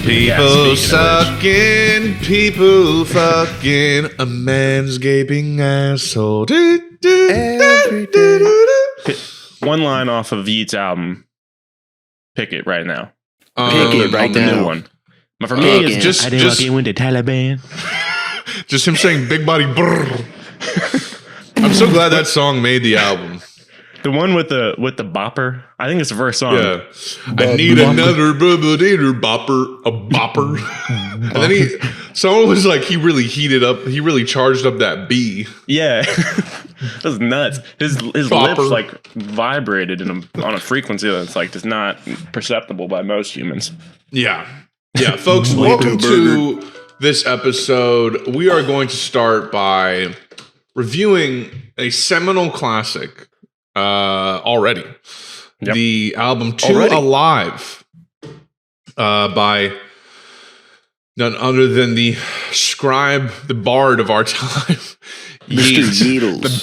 People sucking, people fucking, a man's gaping asshole. Every day. One line off of Yeat's album. Pick it right now. Pick it right the now. new one. But for me, it's just with the Taliban. just him saying big body brrr. I'm so glad that song made the album. The one with the bopper. I think it's the first song. Yeah. I need another bopper, a bopper. And then someone was like, he really heated up, he really charged up that B. Yeah. That was nuts. His lips like vibrated on a frequency that's like just not perceptible by most humans. Yeah. Yeah, folks, welcome to this episode. We are going to start by reviewing a seminal classic already. Yep. The album Two Alive by none other than the scribe, the bard of our time, Mr. Yeatles. The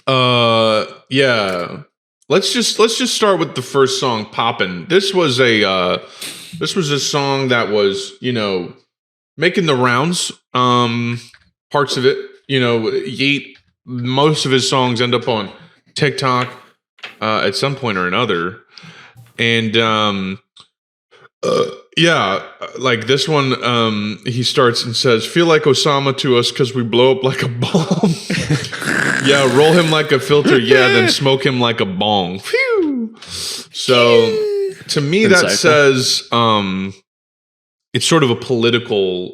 bard. Yeah. Let's just start with the first song, Poppin'. This was a song that was, making the rounds. Parts of it, Yeat, most of his songs end up on TikTok at some point or another. And like this one, he starts and says, "Feel like Osama to us because we blow up like a bomb." Yeah, roll him like a filter. Yeah, then smoke him like a bong. Phew. So to me, that says it's sort of a political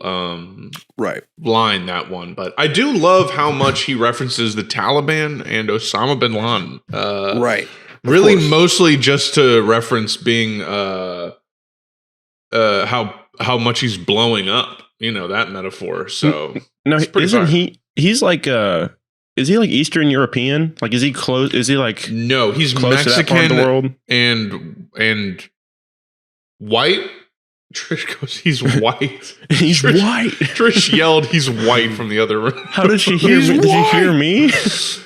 line, that one. But I do love how much he references the Taliban and Osama bin Laden. Really, mostly just to reference being how much he's blowing up. That metaphor. So no, isn't he? He's like is he like Eastern European? Like, is he close? Is he like no? He's close Mexican to that part of the world? and white. Trish goes, he's white. He's white. Trish yelled, he's white from the other room. How did she hear me? Did she hear me?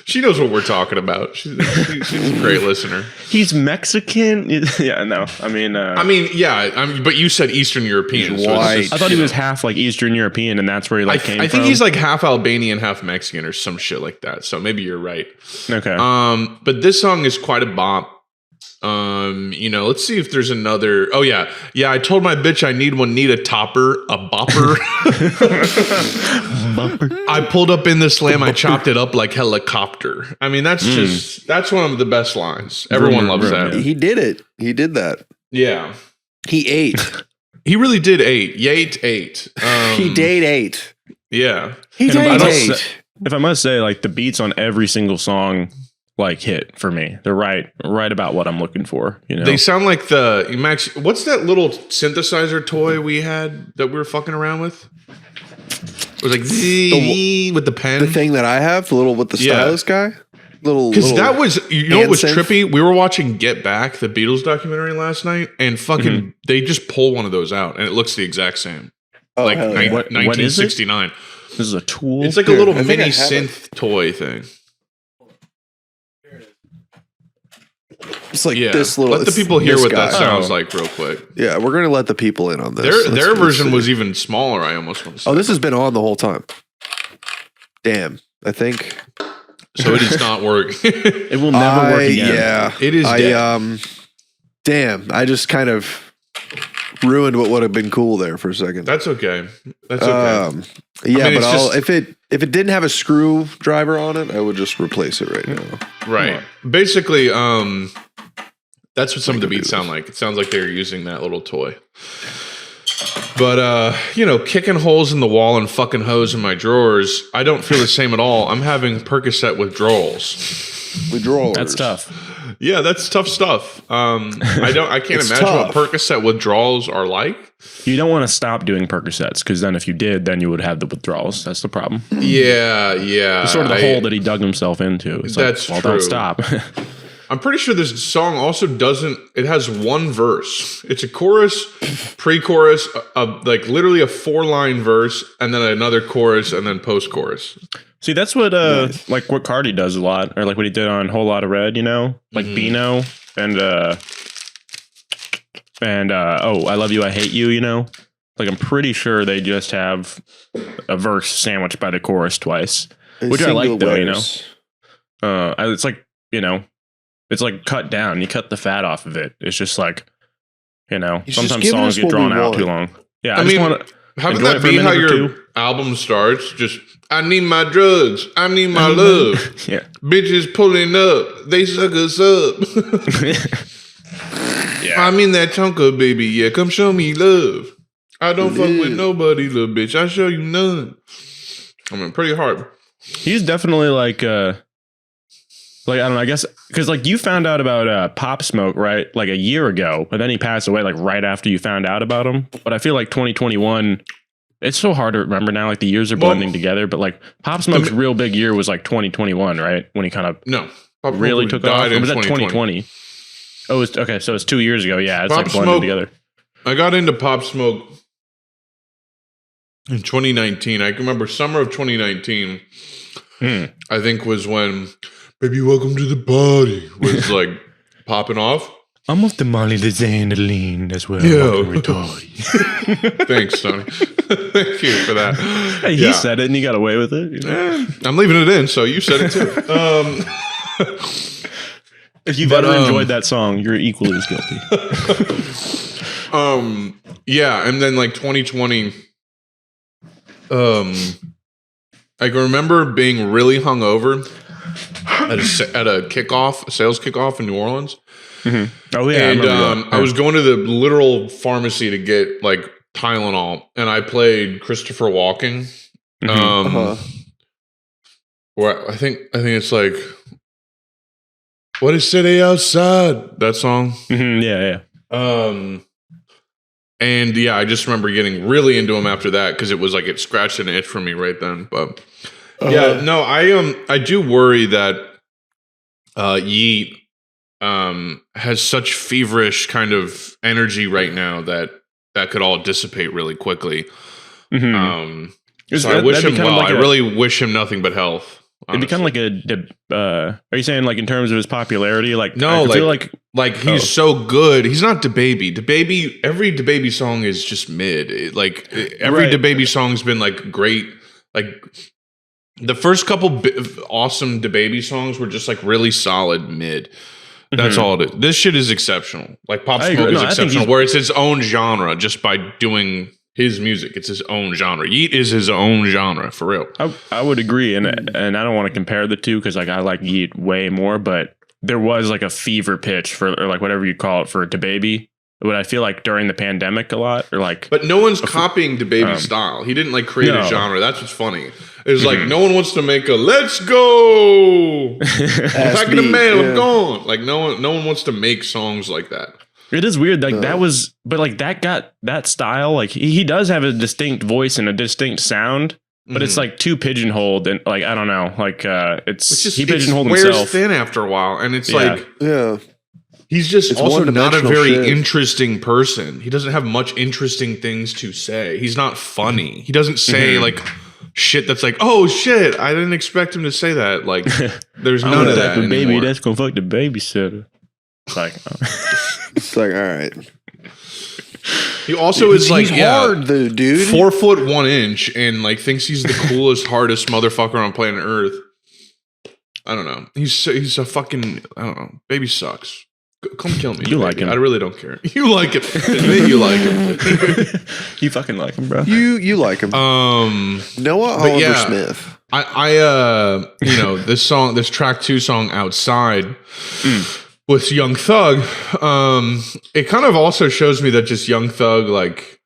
She knows what we're talking about. She's a great listener. He's Mexican? Yeah, no. But you said Eastern European. So white. I thought he was half like Eastern European, and that's where he came from. I think he's like half Albanian, half Mexican, or some shit like that. So maybe you're right. Okay. But this song is quite a bop. Let's see if there's another. Oh yeah. I told my bitch I need a topper, a bopper. I pulled up in the slam, I chopped it up like helicopter. I mean, that's one of the best lines. Everyone loves that. He did it. He did that. Yeah. He ate. He really did ate. Yeat ate. He date ate. Yeah. He date ate. If I must say, like, the beats on every single song hit for me. They're right about what I'm looking for. They sound like the Max. What's that little synthesizer toy we had that we were fucking around with? It was like with the pen. The thing that I have, the little with the stylus guy. Because that was, what was trippy? We were watching Get Back, the Beatles documentary last night, and fucking they just pull one of those out, and it looks the exact same. Oh, like 1969.1969. This is a tool. It's like a little mini synth toy thing. It's like this little. Let the people hear what that sounds like real quick. Yeah, we're going to let the people in on this. Their version was even smaller, I almost want to say. Oh, this has been on the whole time. Damn, I think. So it does not work. It will never work again. Yeah. It is dead. Damn, I just kind of ruined what would have been cool there for a second. That's okay. That's okay. If it didn't have a screwdriver on it, I would just replace it right now. Right. Basically, that's what some of the beats sound like. It sounds like they're using that little toy. But kicking holes in the wall and fucking hoes in my drawers, I don't feel the same at all. I'm having Percocet withdrawals. Withdrawals. That's tough. Yeah, that's tough stuff. I can't imagine what Percocet withdrawals are like. You don't want to stop doing Percocets, because then if you did, then you would have the withdrawals. That's the problem. Yeah. It's sort of the hole that he dug himself into. It's that's true. Don't stop. I'm pretty sure this song also it has one verse. It's a chorus, pre-chorus, like literally a 4-line verse, and then another chorus, and then post-chorus. See, that's what like what Cardi does a lot, or like what he did on Whole Lotta Red, like Beano and and I Love You, I Hate You, you know? Like, I'm pretty sure they just have a verse sandwiched by the chorus twice, which I like, though, you know? It's like, you know, it's like cut down. You cut the fat off of it. It's just like, you know, sometimes songs get drawn out too long. Yeah, I just want to. Haven't that be how your album starts? Just, I need my drugs. I need my love. Yeah. Bitches pulling up. They suck us up. Yeah. I'm in that chunker, baby. Yeah, come show me love. I don't fuck with nobody, little bitch. I show you none. I mean, pretty hard. He's definitely like I don't know, I guess, because like you found out about Pop Smoke, right? Like a year ago, but then he passed away like right after you found out about him. But I feel like 2021, it's so hard to remember now, like the years are blending together. But like Pop Smoke's real big year was like 2021, right? When he kind of really took off. Or was that 2020? Oh, it was, okay, so it's 2 years ago. Yeah, it's Pop like blended Smoke, together. I got into Pop Smoke in 2019. I can remember summer of 2019, I think was when Baby Welcome to the Party was like popping off. I'm off the Molly the Xandaline as well. Yeah. Thanks, Tony. Thank you for that. Hey, he said it and he got away with it. You know? I'm leaving it in, so you said it too. If you've ever enjoyed that song, you're equally as guilty. Yeah, and then like 2020, I can remember being really hungover at a kickoff, a sales kickoff in New Orleans. Mm-hmm. Oh yeah, and I was going to the literal pharmacy to get like Tylenol, and I played Christopher Walken. Where I think it's like, what is city outside? That song. Mm-hmm, yeah. And yeah, I just remember getting really into him after that because it was like it scratched an itch for me right then. But yeah, no, I do worry that Yeet has such feverish kind of energy right now that could all dissipate really quickly. Mm-hmm. So I wish him well. Like I really wish him nothing but health. It'd be kind of like are you saying like in terms of his popularity? Like no, like he's so good. He's not DaBaby. DaBaby, every DaBaby song is just mid. Every DaBaby song's been like great. Like the first couple awesome DaBaby songs were just like really solid mid. That's all it is. This shit is exceptional. Like Pop Smoke is exceptional, where it's its own genre just by doing his music. It's his own genre. Yeet is his own genre, for real. I would agree, and I don't want to compare the two because like I like Yeet way more, but there was like a fever pitch for, or like whatever you call it, for DaBaby. But I feel like during the pandemic a lot, or like, but no one's copying DaBaby's style. He didn't like create a genre. That's what's funny. It's like no one wants to make a "Let's go." Back in the mail, I'm gone. Like no one wants to make songs like that. It is weird, like that was, but like that got that style. Like he does have a distinct voice and a distinct sound, but it's like too pigeonholed, and like I don't know, like he pigeonholed himself. Wears thin after a while, and it's he's just also not a very interesting person. He doesn't have much interesting things to say. He's not funny. He doesn't say like shit that's like, oh shit, I didn't expect him to say that. Like there's none of that. Baby, that's gonna fuck the babysitter. It's like. It's like, all right. He also is like, hard, though, dude. 4 foot 1 inch, and like thinks he's the coolest, hardest motherfucker on planet Earth. I don't know. He's a fucking, I don't know. Baby sucks. Come kill me. You like him? I really don't care. You like it. Admit you like him. You fucking like him, bro. You like him. Noah Oliver Smith. I this track 2 song Outside. With Young Thug, it kind of also shows me that just Young Thug, like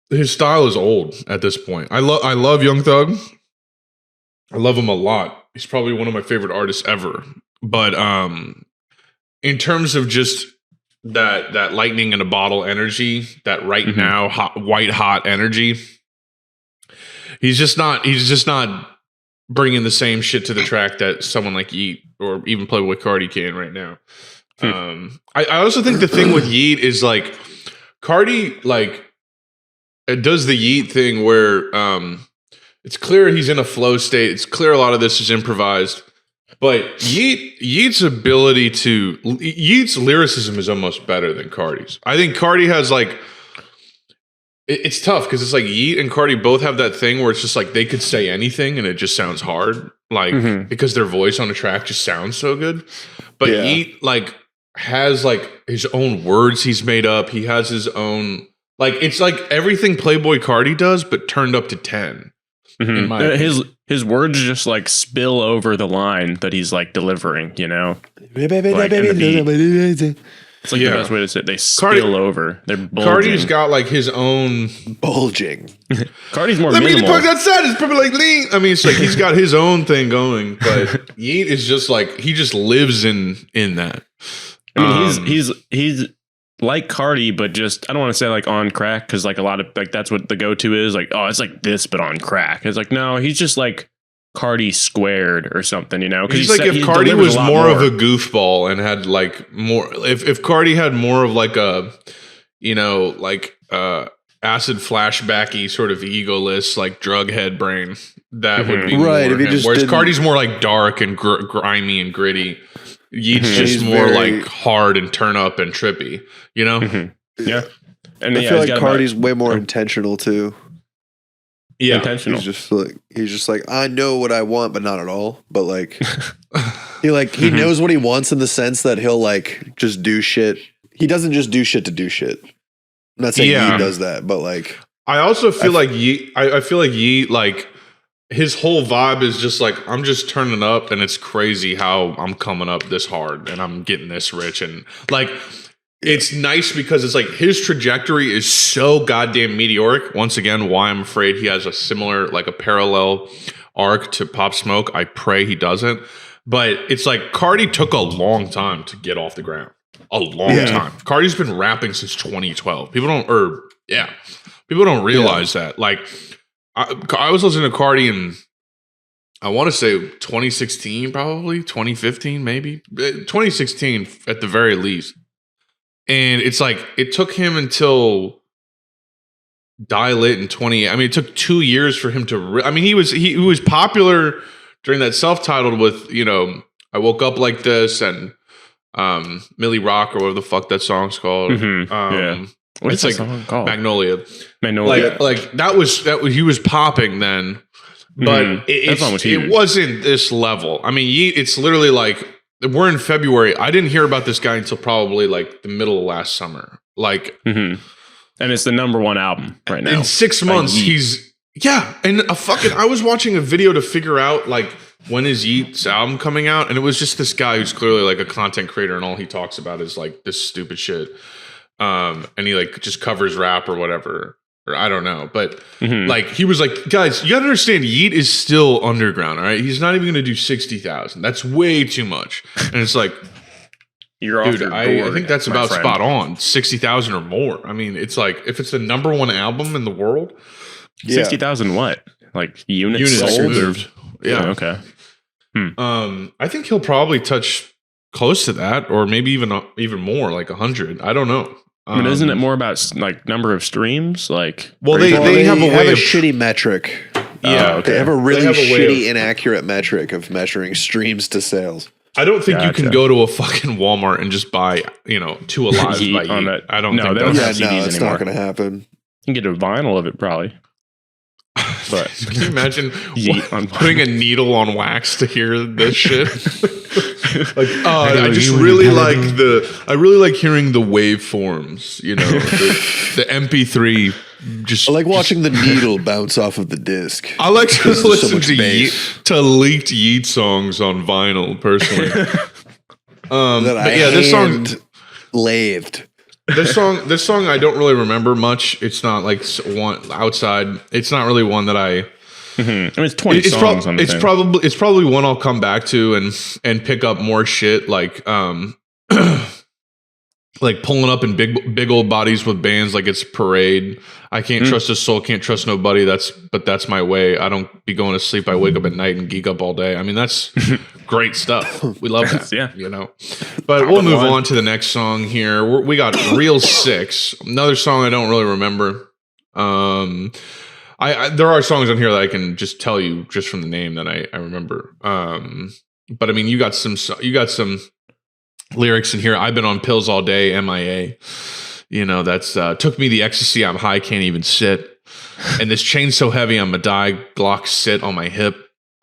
his style is old at this point. I love Young Thug. I love him a lot. He's probably one of my favorite artists ever. But in terms of just that lightning in a bottle energy, that right now white hot energy, he's just not bringing the same shit to the track that someone like Yeet or even Playboy Cardi can right now. I also think the thing with Yeet is like Cardi, like it does the Yeet thing where it's clear he's in a flow state. It's clear a lot of this is improvised. But Yeat's ability to Yeat's lyricism is almost better than Cardi's. I think Cardi has like it's tough because it's like Yeat and Cardi both have that thing where it's just like they could say anything and it just sounds hard, like because their voice on a track just sounds so good. But Yeat like has like his own words he's made up. He has his own like it's like everything Playboy Cardi does, but turned up to 10. In my opinion. His words just like spill over the line that he's like delivering, you know. Like, it's like the best way to say it. They spill over. They're bulging. Cardi's got like his own bulging. Cardi's more Let minimal. me the park outside. It's probably like lean. I mean, it's like he's got his own thing going, but Yeat is just like he just lives in that. I mean, he's like Cardi, but just I don't want to say like on crack because like a lot of like that's what the go-to is. Like, oh, it's like this, but on crack. It's like no, he's just like Cardi squared or something, you know? He's like if Cardi was more of a goofball and had like more, if Cardi had more of like a, you know, like acid flashbacky sort of egoless, like drug head brain, that would be right. More if he just whereas didn't... Cardi's more like dark and grimy and gritty. Yeat's just more very... like hard and turn up and trippy, you know? Yeah. And I feel like Cardi's way more intentional too. Yeah, intentional. He's just like I know what I want, but not at all. But like he knows what he wants in the sense that he'll like just do shit. He doesn't just do shit to do shit. I'm not saying he does that, but like I also feel like Yeat. I feel like Yeat like his whole vibe is just like I'm just turning up, and it's crazy how I'm coming up this hard, and I'm getting this rich, and like. It's nice because it's like his trajectory is so goddamn meteoric. Once again, why I'm afraid he has a similar, like a parallel arc to Pop Smoke. I pray he doesn't. But it's like Cardi took a long time to get off the ground. A long time. Cardi's been rapping since 2012. People don't realize that. Like, I was listening to Cardi in, I want to say 2016, probably 2015, maybe 2016 at the very least. And it's like, it took him until Die Lit in 20. I mean, it took 2 years for him to, he was popular during that self-titled with, you know, I Woke Up Like This and Millie Rock or whatever the fuck that song's called. What is that song called? Magnolia. Like that was he was popping then, but it wasn't this level. I mean, it's literally like, we're in February. I didn't hear about this guy until probably like the middle of last summer. Like, and it's the #1 album right now. In 6 months, and I was watching a video to figure out like when is Yeat's album coming out, and it was just this guy who's clearly like a content creator, and all he talks about is like this stupid shit. And he like just covers rap or whatever. Or I don't know, but like he was like, guys, you gotta understand, Yeat is still underground. All right, he's not even gonna do 60,000. That's way too much. And it's like, you're dude, I think that's about spot on. 60,000 or more. I mean, it's like if it's the #1 album in the world, 60,000 what? Like units sold? Yeah. Okay. I think he'll probably touch close to that, or maybe even more, like 100. I don't know. I mean, isn't it more about like number of streams? Like, well, they have a shitty metric. Yeah, okay. They have a really shitty, inaccurate metric of measuring streams to sales. I don't think you can go to a fucking Walmart and just buy, 2 Alives by Yeat. I don't think that's it's not going to happen. You can get a vinyl of it probably. But can you imagine putting a needle on wax to hear this shit? Like, I really like hearing the waveforms, the MP3. I like watching the needle bounce off of the disc. I like to listen to leaked Yeat songs on vinyl, personally. This song lathed. This song I don't really remember much. It's not like one outside. It's not really one that I. I mean, it's 20 songs on the thing. It's probably one I'll come back to and pick up more shit like like pulling up in big old bodies with bands like it's Parade. I can't trust a soul, can't trust nobody. That's my way. I don't be going to sleep. I wake up at night and geek up all day. I mean, that's great stuff. We love that. Yeah. But we'll move on to the next song here. We got Real 6, another song I don't really remember. There are songs on here that I can just tell you just from the name that I remember. But I mean, you got some lyrics in here. I've been on pills all day, MIA. You know, that's took me the ecstasy. I'm high, can't even sit. And this chain's so heavy, I'm a die Glock sit on my hip.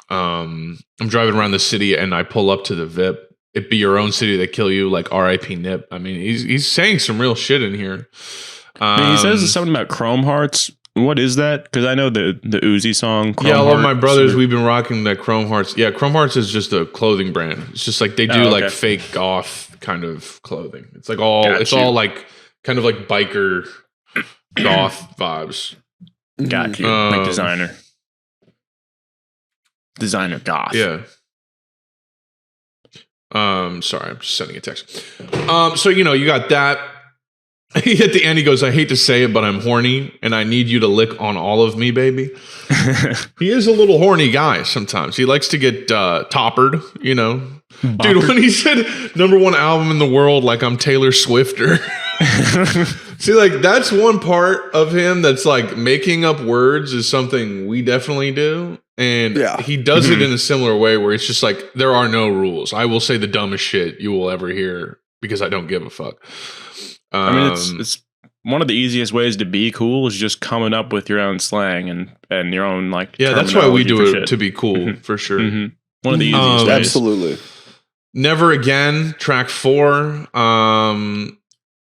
I'm driving around the city and I pull up to the VIP. It be your own city that kill you, like R.I.P. Nip. I mean, he's saying some real shit in here. He says something about Chrome Hearts. What is that? Because I know the Uzi song. Chrome all of my Hearts. brothers, we've been rocking that Chrome Hearts. Yeah, Chrome Hearts is just a clothing brand. It's just like they do like fake goth kind of clothing. It's like all all like kind of like biker goth vibes. Got you. Like designer goth. Yeah. Sorry, I'm just sending a text. So you know, you got that. At the end, he goes, I hate to say it, but I'm horny and I need you to lick on all of me, baby. He is a little horny guy sometimes. He likes to get toppered, you know. Boppered. Dude, when he said #1 album in the world, like I'm Taylor Swifter. See, like that's one part of him that's like making up words is something we definitely do. And he does it in a similar way where it's just like, there are no rules. I will say the dumbest shit you will ever hear because I don't give a fuck. I mean, it's one of the easiest ways to be cool is just coming up with your own slang and your own like. Yeah, that's why we do it to be cool for sure. One of the easiest ways. Absolutely. Never Again, track 4.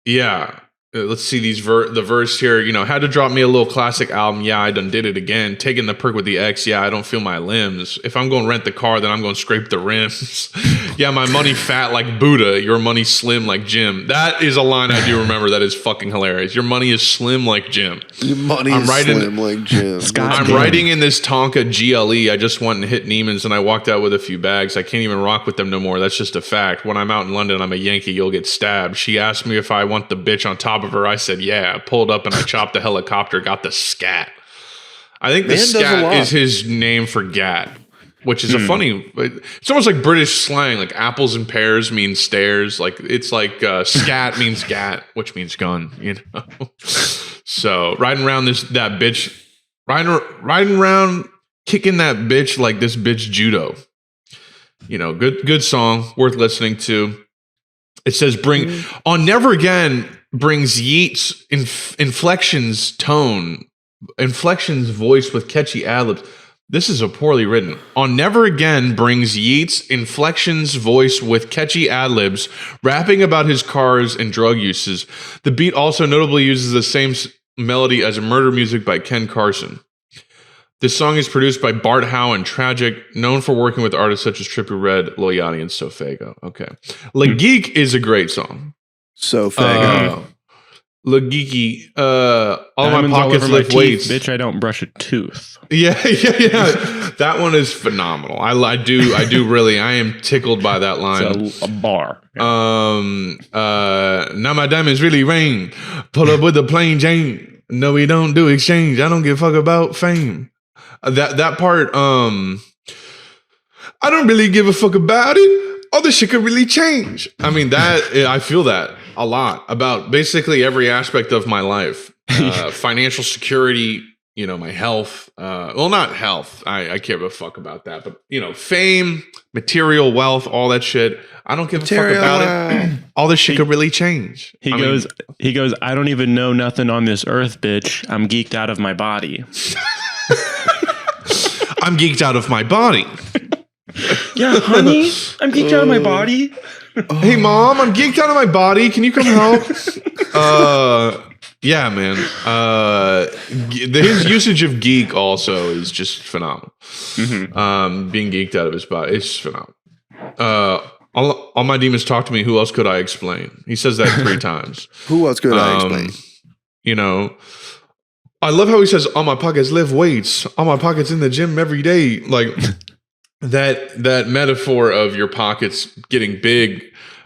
Yeah. Let's see the verse here. You know, had to drop me a little classic album. Yeah, I done did it again. Taking the perk with the X. Yeah, I don't feel my limbs. If I'm going to rent the car, then I'm going to scrape the rims. Yeah, my money fat like Buddha. Your money slim like Jim. That is a line I do remember that is fucking hilarious. Your money is slim like Jim. Your money is slim like Jim. I'm riding in this Tonka GLE. I just went and hit Neiman's and I walked out with a few bags. I can't even rock with them no more. That's just a fact. When I'm out in London, I'm a Yankee. You'll get stabbed. She asked me if I want the bitch on top of her. I said, yeah. I pulled up and I chopped the helicopter, got the scat. I think the scat is his name for gat, which is a funny, it's almost like British slang, like apples and pears means stairs. Like it's like scat means gat, which means gun, you know? So riding around that bitch, riding around kicking that bitch like this bitch judo. You know, good song, worth listening to. It says on Never Again brings Yeats inflections voice with catchy ad-libs. This is a poorly written. On Never Again brings Yeats inflections voice with catchy ad-libs, rapping about his cars and drug uses. The beat also notably uses the same melody as Murder Music by Ken Carson. This song is produced by Bart Howe and Tragic, known for working with artists such as Trippie Redd, Lil Yachty, and Sofago. Okay. La Geek is a great song. Sofago. La Geeky. All my pockets lift weights. Bitch, I don't brush a tooth. Yeah. That one is phenomenal. I do really. I am tickled by that line. It's a bar. Now my diamonds really rain. Pull up with a plain Jane. No, we don't do exchange. I don't give a fuck about fame. That part, I don't really give a fuck about it. All this shit could really change. I mean, I feel that a lot about basically every aspect of my life. Financial security, you know, my health. Well, not health. I care a fuck about that. But, you know, fame, material wealth, all that shit. I don't give a fuck about it. All this shit could really change. He goes, I don't even know nothing on this earth, bitch. I'm geeked out of my body. I'm geeked out of my body. Yeah, honey, I'm geeked out of my body. Hey, mom, I'm geeked out of my body. Can you come help? Yeah, man. His usage of geek also is just phenomenal. Being geeked out of his body, it's phenomenal. All my demons talk to me. Who else could I explain? He says that 3 times. Who else could I explain? You know, I love how he says, "All my pockets lift weights. All my pockets in the gym every day." Like that metaphor of your pockets getting big,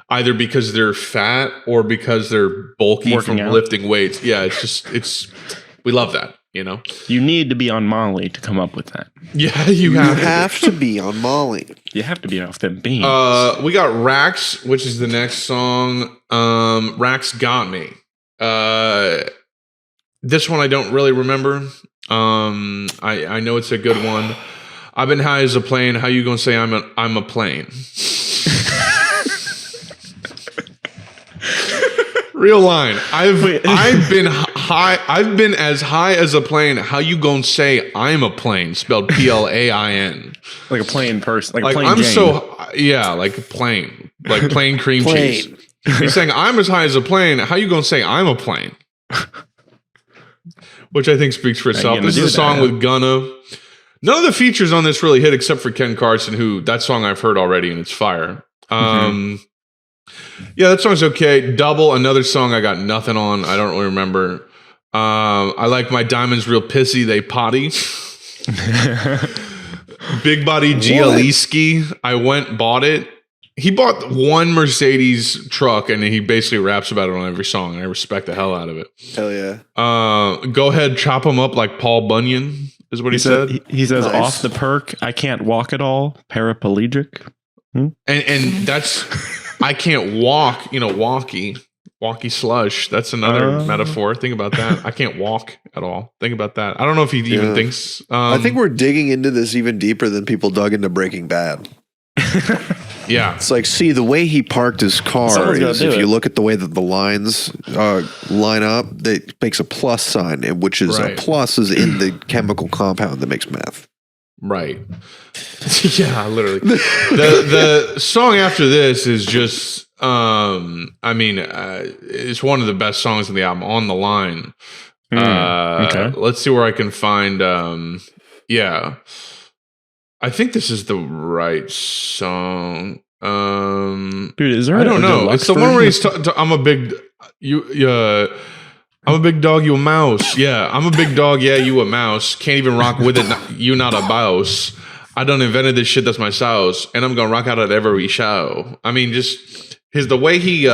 either because they're fat or because they're bulky from lifting weights. Yeah, we love that. You know, you need to be on Molly to come up with that. Yeah, you have to be on Molly. You have to be off them beans. We got Rax, which is the next song. Rax Got Me. This one I don't really remember. I know it's a good one. I've been high as a plane. How you gonna say I'm a plane? Real line. I've been high. I've been as high as a plane. How you gonna say I'm a plane? Spelled PLAIN. Like a plain person. Like a Like plain I'm Jane. so like plain, like plain cream cheese. He's saying I'm as high as a plane. How you gonna say I'm a plane? Which I think speaks for itself. This is a song with Gunna. None of the features on this really hit except for Ken Carson, who that song I've heard already and it's fire. Yeah, that song's okay. Double, another song I got nothing on. I don't really remember. I like My Diamonds Real Pissy, They Potty. Big Body Gialiski. I went, bought it. He bought one Mercedes truck and he basically raps about it on every song, and I respect the hell out of it. Hell yeah. Go ahead, chop him up like Paul Bunyan, is what he said. He says, Nice. off the perk, I can't walk at all, paraplegic. And that's, I can't walk, walkie slush. That's another metaphor. Think about that. I can't walk at all. Think about that. I don't know if he even thinks. I think we're digging into this even deeper than people dug into Breaking Bad. Yeah. It's like, see, the way he parked his car Someone's gotta is, do if it. you look at the way that the lines line up, it makes a plus sign, and which is Right. a plus is in the chemical compound that makes meth. Right. Yeah, literally. The song after this is just it's one of the best songs in the album, On the Line. Okay. Let's see where I can find yeah. I think this is the right song. Dude, is there I don't a know. deluxe It's the one where he's version? I'm a big I'm a big dog, you a mouse. Yeah, I'm a big dog, yeah, you a mouse. Can't even rock with it, you not a mouse. I done invented this shit, that's my sauce, and I'm gonna rock out at every show. I mean, just the way he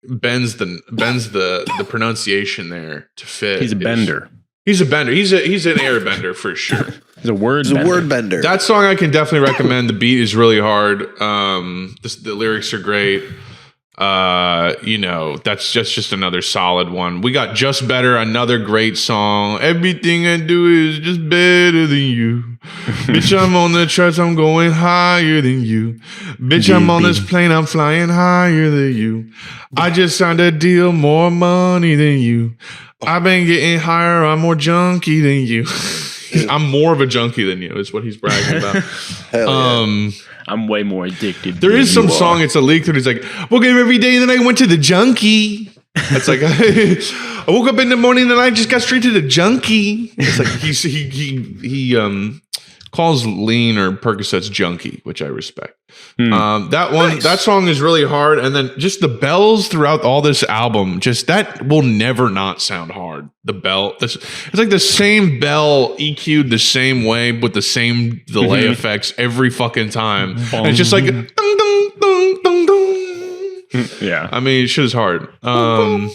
bends the pronunciation there to fit. He's a bender. He's a bender. He's an airbender for sure. He's a word It's a bender. word bender. That song I can definitely recommend. The beat is really hard. The lyrics are great. That's just another solid one. We got Just Better, another great song. Everything I do is just better than you. Bitch, I'm on the charts, I'm going higher than you. Bitch, I'm on this plane, I'm flying higher than you. I just signed a deal, more money than you. I've been getting higher, I'm more junkie than you. I'm more of a junkie than you, is what he's bragging about. Hell yeah. I'm way more addicted. There than is some you are. song, it's a leak that he's like, woke up every day and then I went to the junkie. It's like, I woke up in the morning and I just got straight to the junkie. It's like he calls lean or Percocets junkie, which I respect. That song is really hard. And then just the bells throughout all this album, just that will never not sound hard. The bell, it's like the same bell EQ'd the same way with the same delay effects every fucking time. And it's just like dung, dung, dung, dung, dung. Yeah. I mean, shit is hard. I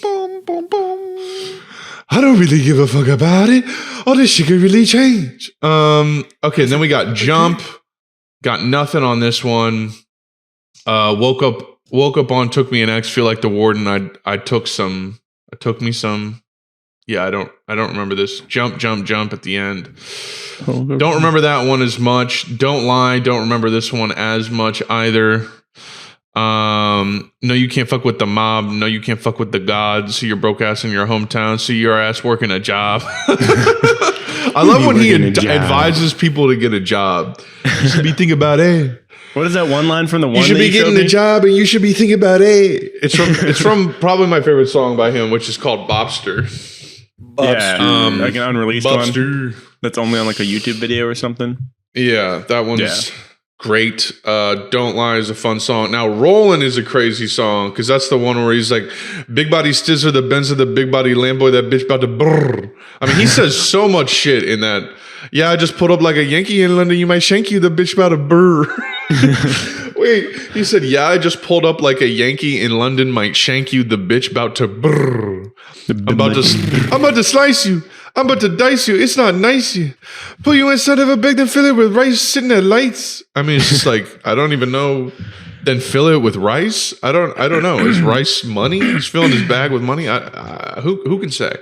don't really give a fuck about it. All this shit could really change. Okay, then we got Jump. Got nothing on this one. Woke up on Took Me an X. Feel like the warden. I took me some. Yeah, I don't remember this. Jump at the end. Don't remember that one as much. Don't Lie. Don't remember this one as much either. No, you can't fuck with the mob. No, you can't fuck with the gods. See your broke ass in your hometown. See your ass working a job. I love when he advises people to get a job. You should be thinking about it. What is that one line from the one? You should that be getting showed a me? job, and you should be thinking about it. It's from probably my favorite song by him, which is called Bobster. Yeah, like an unreleased Bobster. one that's only on like a YouTube video or something. Yeah, that one's great. Don't Lie is a fun song. Now, Rollin' is a crazy song because that's the one where he's like, big body stizzer, the Benz of the big body Lambo, that bitch about to brrr. I mean, he says so much shit in that. Yeah, I just pulled up like a Yankee in London. You might shank you, the bitch about to brrr. Wait, he said, yeah, I just pulled up like a Yankee in London. Might shank you, the bitch about to brrr. I'm about to slice you. I'm about to dice you. It's not nice you. Put you inside of a bag and fill it with rice sitting at lights. I mean, it's just like, I don't even know. then fill it with rice. I don't know. Is rice money? He's filling his bag with money. Who can say?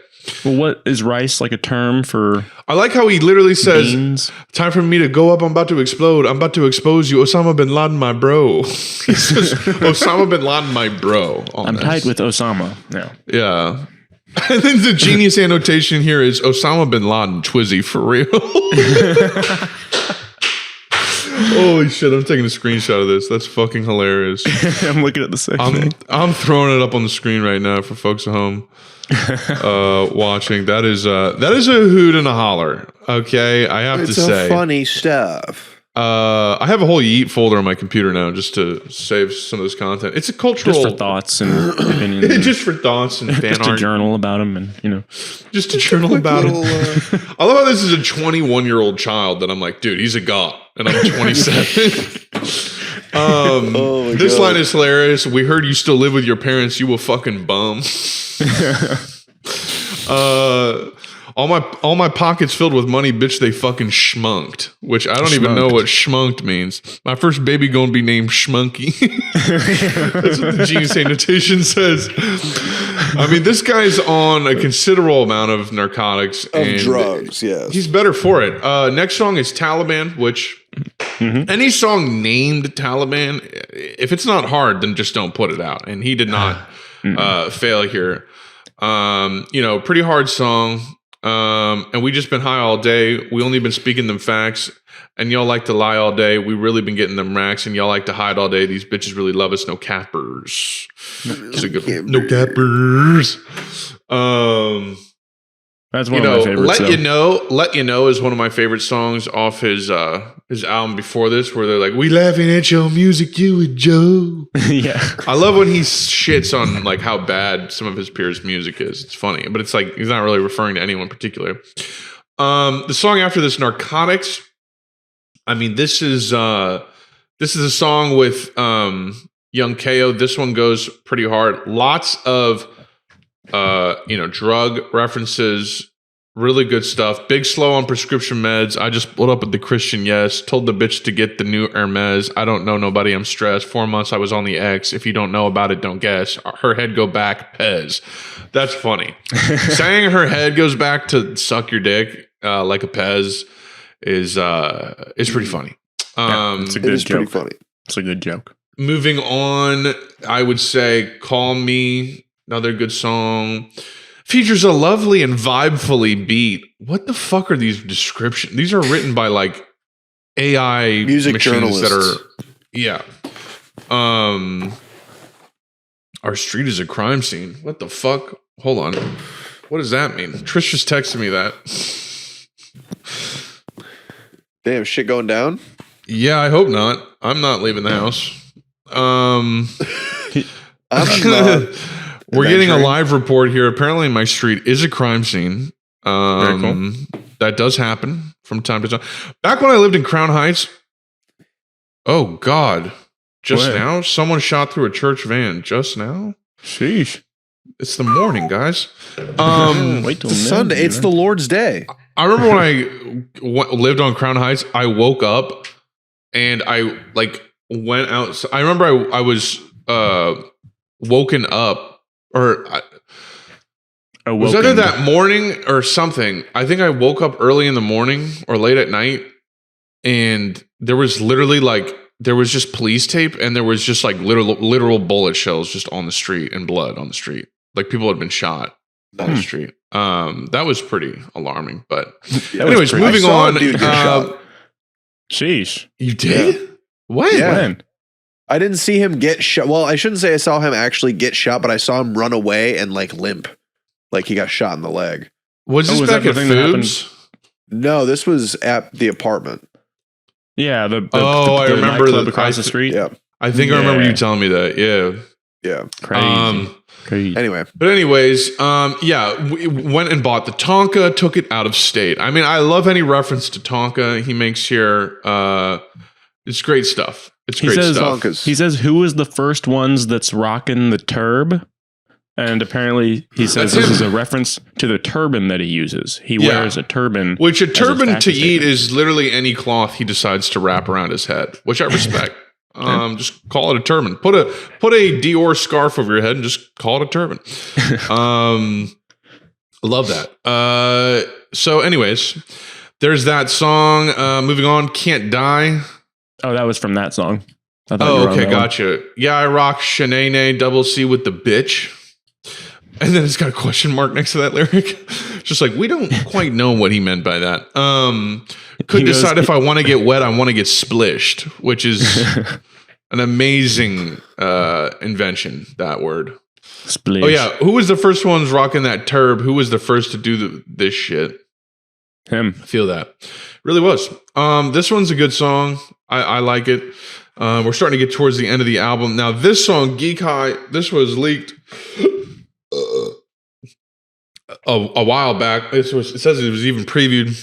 Well, what is rice like a term for? I like how he literally says, beans? "Time for me to go up. I'm about to explode. I'm about to expose you, Osama bin Laden, my bro." He says, "Osama bin Laden, my bro." I'm tight with Osama. Yeah. Yeah. And then the genius annotation here is Osama bin Laden, twizzy for real. Holy shit, I'm taking a screenshot of this. That's fucking hilarious. I'm looking at the same thing. I'm throwing it up on the screen right now for folks at home watching. That is a hoot and a holler. Okay, I have to say. It's funny stuff. I have a whole Yeet folder on my computer now just to save some of this content. It's a cultural... Just for thoughts and opinions. Just for thoughts and fan just art. to journal about them and, Just to journal about it. I love how this is a 21-year-old child that I'm like, dude, he's a goth. And I'm 27. This line is hilarious. We heard you still live with your parents. You a fucking bum. All my pockets filled with money, bitch, they fucking schmunked. Which I don't even know what schmunked means. My first baby gonna be named Schmunky. That's what the genius annotation says. I mean, this guy's on a considerable amount of narcotics and drugs, yes. He's better for it. Next song is Taliban, which any song named Taliban, if it's not hard, then just don't put it out. And he did not fail here. Pretty hard song. And we just been high all day. We only been speaking them facts, and y'all like to lie all day. We really been getting them racks, and y'all like to hide all day. These bitches really love us. No cappers. It's a good one. No cappers. That's one of my favorites. Let You Know is one of my favorite songs off his album before this, where they're like, "We laughing at your music, you and Joe." Yeah, I love when he shits on like how bad some of his peers' music is. It's funny, but it's like he's not really referring to anyone in particular. The song after this, Narcotics. I mean, this is a song with Young KO. This one goes pretty hard. Lots of drug references, really good stuff. Big Slow on prescription meds. I just pulled up with the Christian Yes. Told the bitch to get the new Hermes. I don't know nobody. I'm stressed. 4 months I was on the X. If you don't know about it, don't guess. Her head go back. Pez. That's funny. Saying her head goes back to suck your dick like a Pez is pretty funny. It's a good joke. Pretty funny. It's a good joke. Moving on, I would say Call Me. Another good song. Features a lovely and vibefully beat. What the fuck are these descriptions? These are written by like AI music machines journalists. that are, yeah. Our street is a crime scene. What the fuck? Hold on. What does that mean? Trish just texted me that. Damn, shit going down? Yeah, I hope not. I'm not leaving the house. I'm We're getting a live report here. Apparently, my street is a crime scene. Very cool. That does happen from time to time. Back when I lived in Crown Heights, oh God, just now, someone shot through a church van. Just now? Sheesh. It's the morning, guys. Wait till It's Sunday. It's the Lord's Day. I remember when I lived on Crown Heights, I woke up and I went out. I remember I was woken up. Was either that morning or something. I think I woke up early in the morning or late at night, and there was literally there was just police tape, and there was just literal bullet shells just on the street and blood on the street. Like people had been shot on the street. That was pretty alarming. But anyways, moving on. Sheesh. You did? Yeah. When? Yeah. When? I didn't see him get shot. Well, I shouldn't say I saw him actually get shot, but I saw him run away and limp. Like he got shot in the leg. Was this back at Foobs? No, this was at the apartment. Yeah, the I remember nightclub across the street. Yeah. I think I remember you telling me that. Yeah. Yeah. Crazy. Anyway. But anyways, we went and bought the Tonka, took it out of state. I mean, I love any reference to Tonka he makes here. It's great stuff. It's great stuff. Tonkas. He says, who is the first ones that's rocking the turb? And apparently he says this is a reference to the turban that he uses. He wears a turban. Which a turban to eat is literally any cloth he decides to wrap around his head, which I respect. Just call it a turban. Put a Dior scarf over your head and just call it a turban. Love that. So anyways, there's that song. Moving on, Can't Die. Oh, that was from that song. I thought Oh, you were on okay, that one. gotcha. Yeah, I rock Shanae double C with the bitch. And then it's got a question mark next to that lyric. Just like, we don't quite know what he meant by that. Could He goes- decide if I want to get wet, I want to get splished, which is an amazing invention, that word. Splish. Oh, yeah. Who was the first ones rocking that turb? Who was the first to do this shit? Him. I feel that. Really was. This one's a good song. I like it. We're starting to get towards the end of the album. Now, this song, Geek High, this was leaked a while back. It says it was even previewed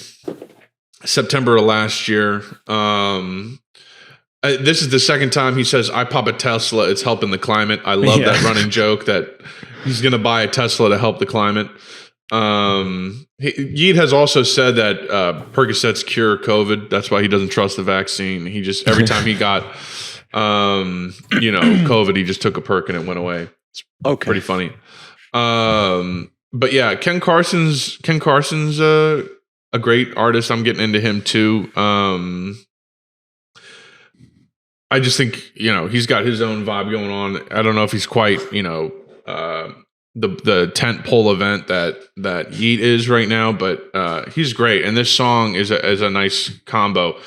September of last year. This is the second time he says, I pop a Tesla, it's helping the climate. I love that running joke that he's going to buy a Tesla to help the climate. Yeet has also said that Percocets cure COVID. That's why he doesn't trust the vaccine. He just, every time he got, COVID, he just took a perk and it went away. It's pretty funny. But yeah, Ken Carson's a great artist. I'm getting into him too. I just think, he's got his own vibe going on. I don't know if he's quite, the tent pole event that Yeet is right now, but he's great. And this song is a nice combo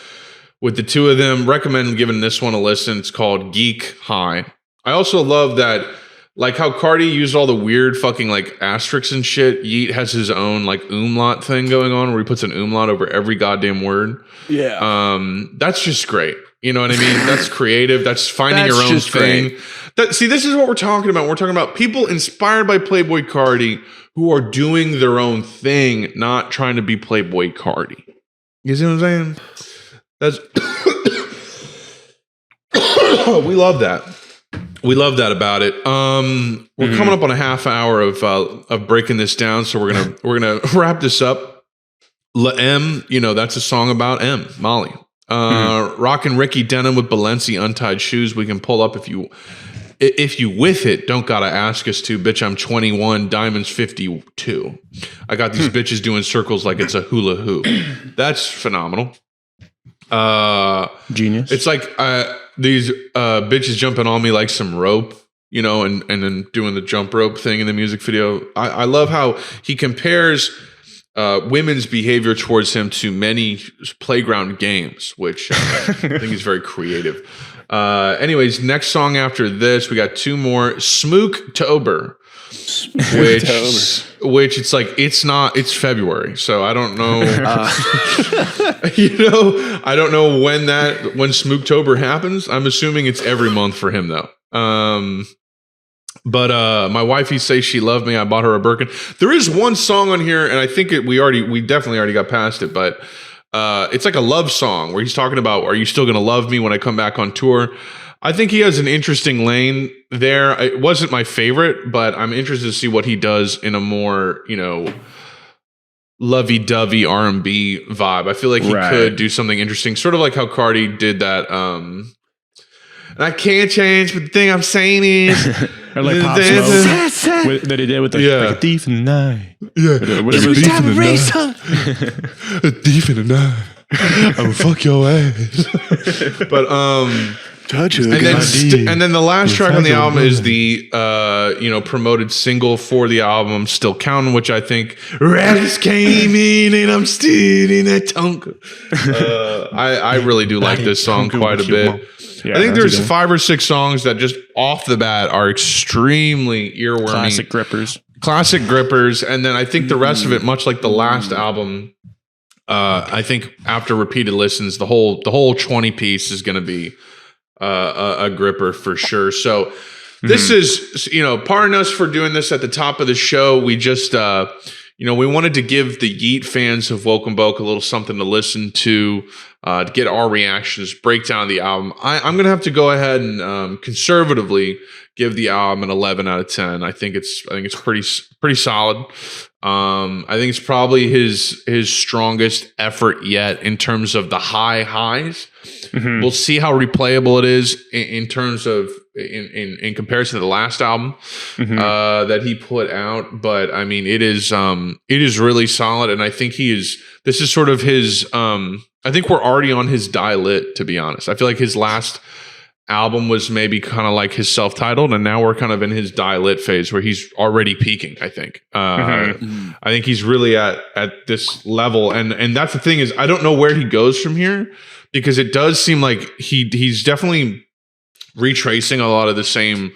with the two of them. Recommend giving this one a listen. It's called Geek High. I also love that, like how Cardi used all the weird fucking like asterisks and shit. Yeet has his own like umlaut thing going on where he puts an umlaut over every goddamn word. Yeah. That's just great. You know what I mean? That's creative. That's finding your own thing. Great. See, this is what we're talking about. We're talking about people inspired by Playboy Cardi who are doing their own thing, not trying to be Playboy Cardi. You see what I'm saying? That's we love that. We love that about it. We're coming up on a half hour of breaking this down, so we're gonna wrap this up. La M, that's a song about M, Molly. Rockin' Ricky Denim with Balenci untied shoes. We can pull up if you with it. Don't gotta ask us to. Bitch, I'm 21. Diamonds 52. I got these bitches doing circles like it's a hula hoop. That's phenomenal. Genius. It's like these bitches jumping on me like some rope, and then doing the jump rope thing in the music video. I love how he compares women's behavior towards him to many playground games, which I think is very creative. Anyways, next song after this, we got two more. Smooktober, which it's like, it's February. So I don't know, I don't know when Smooktober happens. I'm assuming it's every month for him though. But my wifey says she loved me. I bought her a Birkin. There is one song on here, and I think we definitely already got past it, but it's like a love song where he's talking about, are you still going to love me when I come back on tour? I think he has an interesting lane there. It wasn't my favorite, but I'm interested to see what he does in a more, lovey-dovey R&B vibe. I feel like he could do something interesting, sort of like how Cardi did that. And I can't change, but the thing I'm saying is, or like Pop Smoke that he did with like a thief in the night. Yeah, whatever. A thief in the night. I would fuck your ass. But and then the last track on the album is the promoted single for the album, Still Counting, which I think Raps came in and I'm still in that tongue. I really do like this song quite a bit. Yeah, I think there's 5 or 6 songs that just off the bat are extremely earwormy. Classic grippers. And then I think the rest of it, much like the last album, I think after repeated listens, the whole 20 piece is going to be a gripper for sure. So this is, pardon us for doing this at the top of the show. We just, we wanted to give the Yeet fans of Woke and Boke a little something to listen to get our reactions, break down the album. I'm going to have to go ahead and conservatively give the album an 11 out of 10. I think it's pretty solid. I think it's probably his strongest effort yet in terms of the highs. We'll see how replayable it is in terms of in comparison to the last album that he put out. But I mean, it is really solid, and I think this is sort of his. I think we're already on his Die Lit, to be honest. I feel like his last album was maybe kind of like his self-titled, and now we're kind of in his Die Lit phase where he's already peaking. I think. I think he's really at this level, and that's the thing is I don't know where he goes from here, because it does seem like he's definitely retracing a lot of the same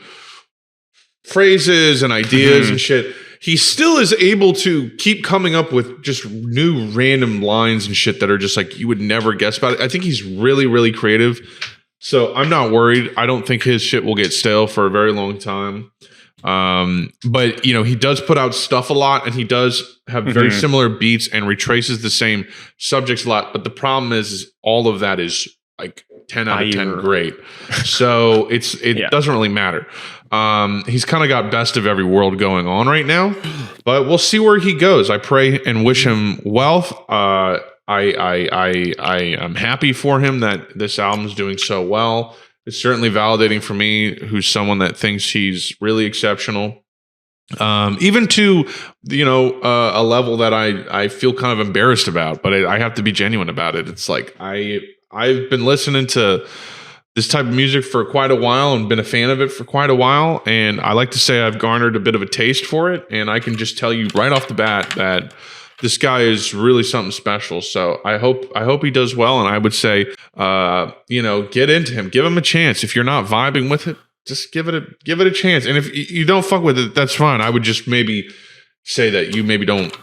phrases and ideas and shit. He still is able to keep coming up with just new random lines and shit that are just like you would never guess about it. I think he's really, really creative. So I'm not worried. I don't think his shit will get stale for a very long time. But he does put out stuff a lot, and he does have very similar beats and retraces the same subjects a lot. But the problem is all of that is like 10 out of 10 great. So it doesn't really matter. He's kind of got best of every world going on right now, but we'll see where he goes. I pray and wish him wealth. I am happy for him that this album's doing so well. It's certainly validating for me, who's someone that thinks he's really exceptional. Even to a level that I feel kind of embarrassed about, but I have to be genuine about it. It's like I've been listening to this type of music for quite a while and been a fan of it for quite a while, and I like to say I've garnered a bit of a taste for it, and I can just tell you right off the bat that this guy is really something special. So I hope he does well, and I would say get into him, give him a chance. If you're not vibing with it, just give it a chance. And if you don't fuck with it, that's fine. I would just maybe say that you maybe don't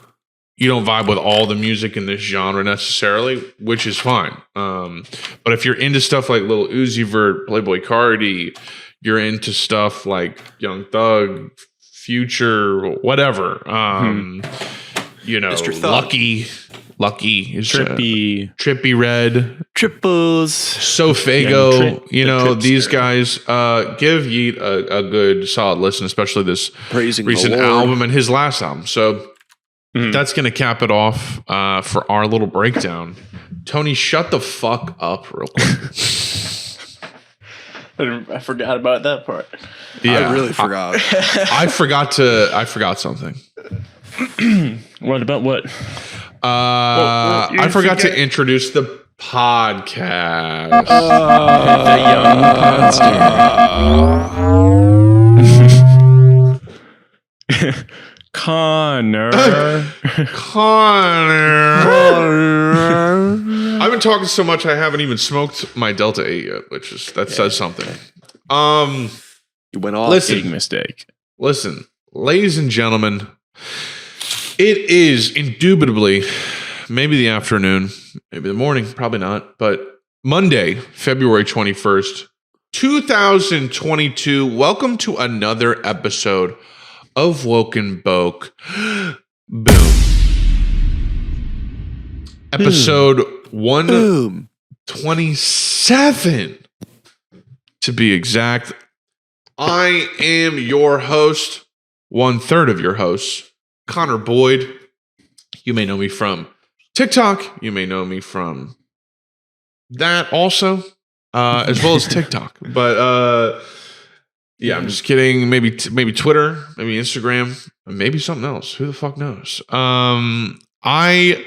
vibe with all the music in this genre necessarily, which is fine. But if you're into stuff like Lil Uzi Vert, Playboi Carti, you're into stuff like Young Thug, Future, whatever. Lucky is Trippy Red, Triples, Sofago. These guys give Yeet a good solid listen, especially this Praising recent album and his last album. So that's going to cap it off for our little breakdown. Tony, shut the fuck up real quick. I forgot about that part. Yeah, I really forgot. I forgot something. What about what? I forgot to introduce the podcast. The young podcast. Connor. I've been talking so much I haven't even smoked my Delta 8 yet, that says something. You went off. Big mistake. Listen, ladies and gentlemen, it is indubitably maybe the afternoon, maybe the morning, probably not, but Monday, February 21st, 2022. Welcome to another episode of Woke and Boke. Boom. Episode 127 to be exact. I am your host, 1/3 of your host, Connor Boyd. You may know me from TikTok. You may know me from that also, as well as TikTok. But yeah, I'm just kidding. Maybe Twitter, maybe Instagram, maybe something else. Who the fuck knows? I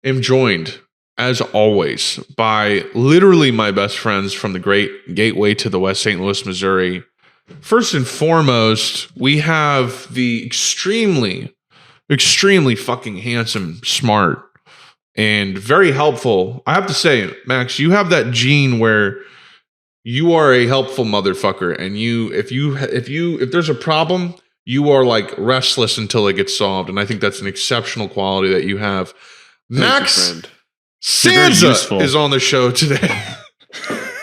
am joined, as always, by literally my best friends from the great gateway to the West St. Louis, Missouri. First and foremost, we have the extremely fucking handsome, smart, and very helpful. I have to say, Max, you have that gene where you are a helpful motherfucker, and if there's a problem, you are like restless until it gets solved. And I think that's an exceptional quality that you have. Max Sansa is on the show today.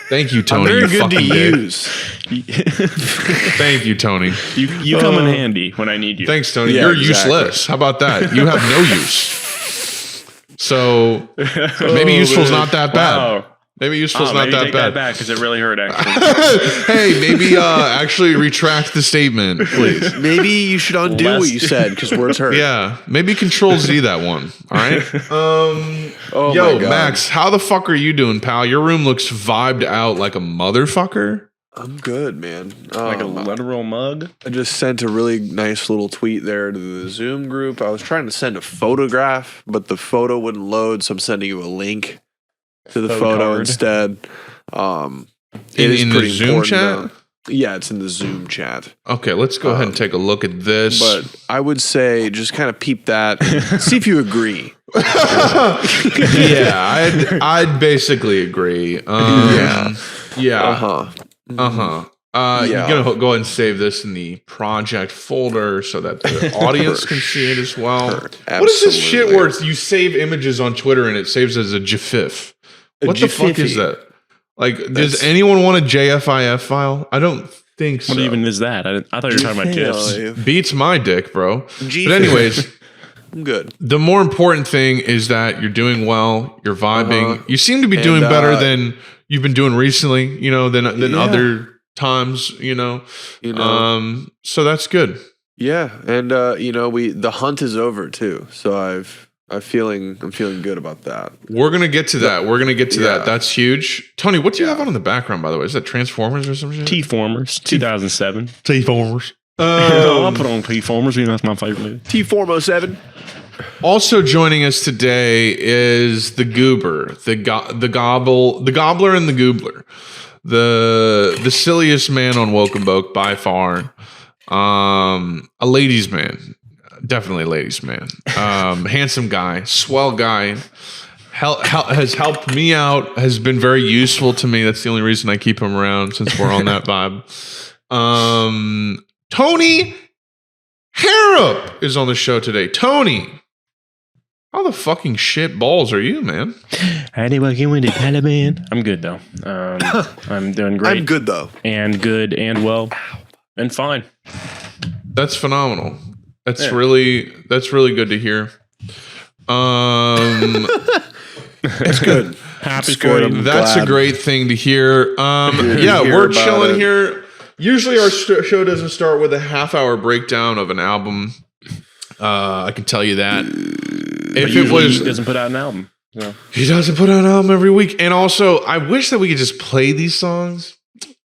Thank you, Tony. I'm very good to use. Thank you, Tony. You come in handy when I need you. Thanks, Tony. Yeah, You're exactly. useless. How about that? You have no use. So maybe useful's not that bad. Wow. Maybe useful's not Maybe that take bad. that back because it really hurt. Actually, Hey, maybe actually retract the statement, please. Maybe you should undo Less- what you said because words hurt. Yeah, maybe Control Z that one. All right. Oh Yo, my God. Max, how the fuck are you doing, pal? Your room looks vibed out like a motherfucker. I'm good, man. like a literal mug. I just sent a really nice little tweet there to the Zoom group. I was trying to send a photograph, but the photo wouldn't load, so I'm sending you a link to the photo Photocard. instead. It is In the pretty Zoom important, chat? though. Yeah, it's in the Zoom chat. Okay, let's go ahead and take a look at this. But I would say just kind of peep that, and see if you agree. Yeah, I'd basically agree. Yeah. Yeah. Uh-huh. You're Yeah. gonna go ahead and save this in the project folder so that the audience can see it as well. What is this shit Absolutely. where you save images on Twitter and it saves as a GIF? What the fuck is GIFy. that? Like, does That's- anyone want a JFIF file? I don't think so. What even is that? I thought you were talking about gifs. Beats my dick, bro. GIF. But anyways, I'm good. the more important thing is that you're doing well, you're vibing. Uh-huh. You seem to be And, doing better than you've been doing recently, than Yeah. other times, so that's good. Yeah, and the hunt is over too. So I'm feeling good about that. We're gonna get to that. We're gonna get to Yeah. that. That's huge. Tony, what do you have on in the background, by the way? Is that Transformers or some shit? T-Formers, 2007. T-Formers. I'll put on T-Formers. That's my favorite movie. T407. Also joining us today is the Goober, the Gobbler, and the Goobler, the silliest man on Woke and Boke by far. A ladies' man, definitely a ladies' man. Handsome guy, swell guy. Has helped me out. Has been very useful to me. That's the only reason I keep him around since we're on that vibe. Tony Harrop is on the show today. Tony, how the fucking shit balls are you, man? How they working with the Taliban? I'm good though. I'm doing great. I'm good though. And good and well and fine. That's phenomenal. That's Yeah. really good to hear. It's good. Happy It's for good. you. I'm That's glad. a great thing to hear. to Yeah, hear we're about chilling it. here. Usually our show doesn't start with a half-hour breakdown of an album. I can tell you that. If it Usually was, he doesn't put out an album. So. he doesn't put out an album every week. And also, I wish that we could just play these songs,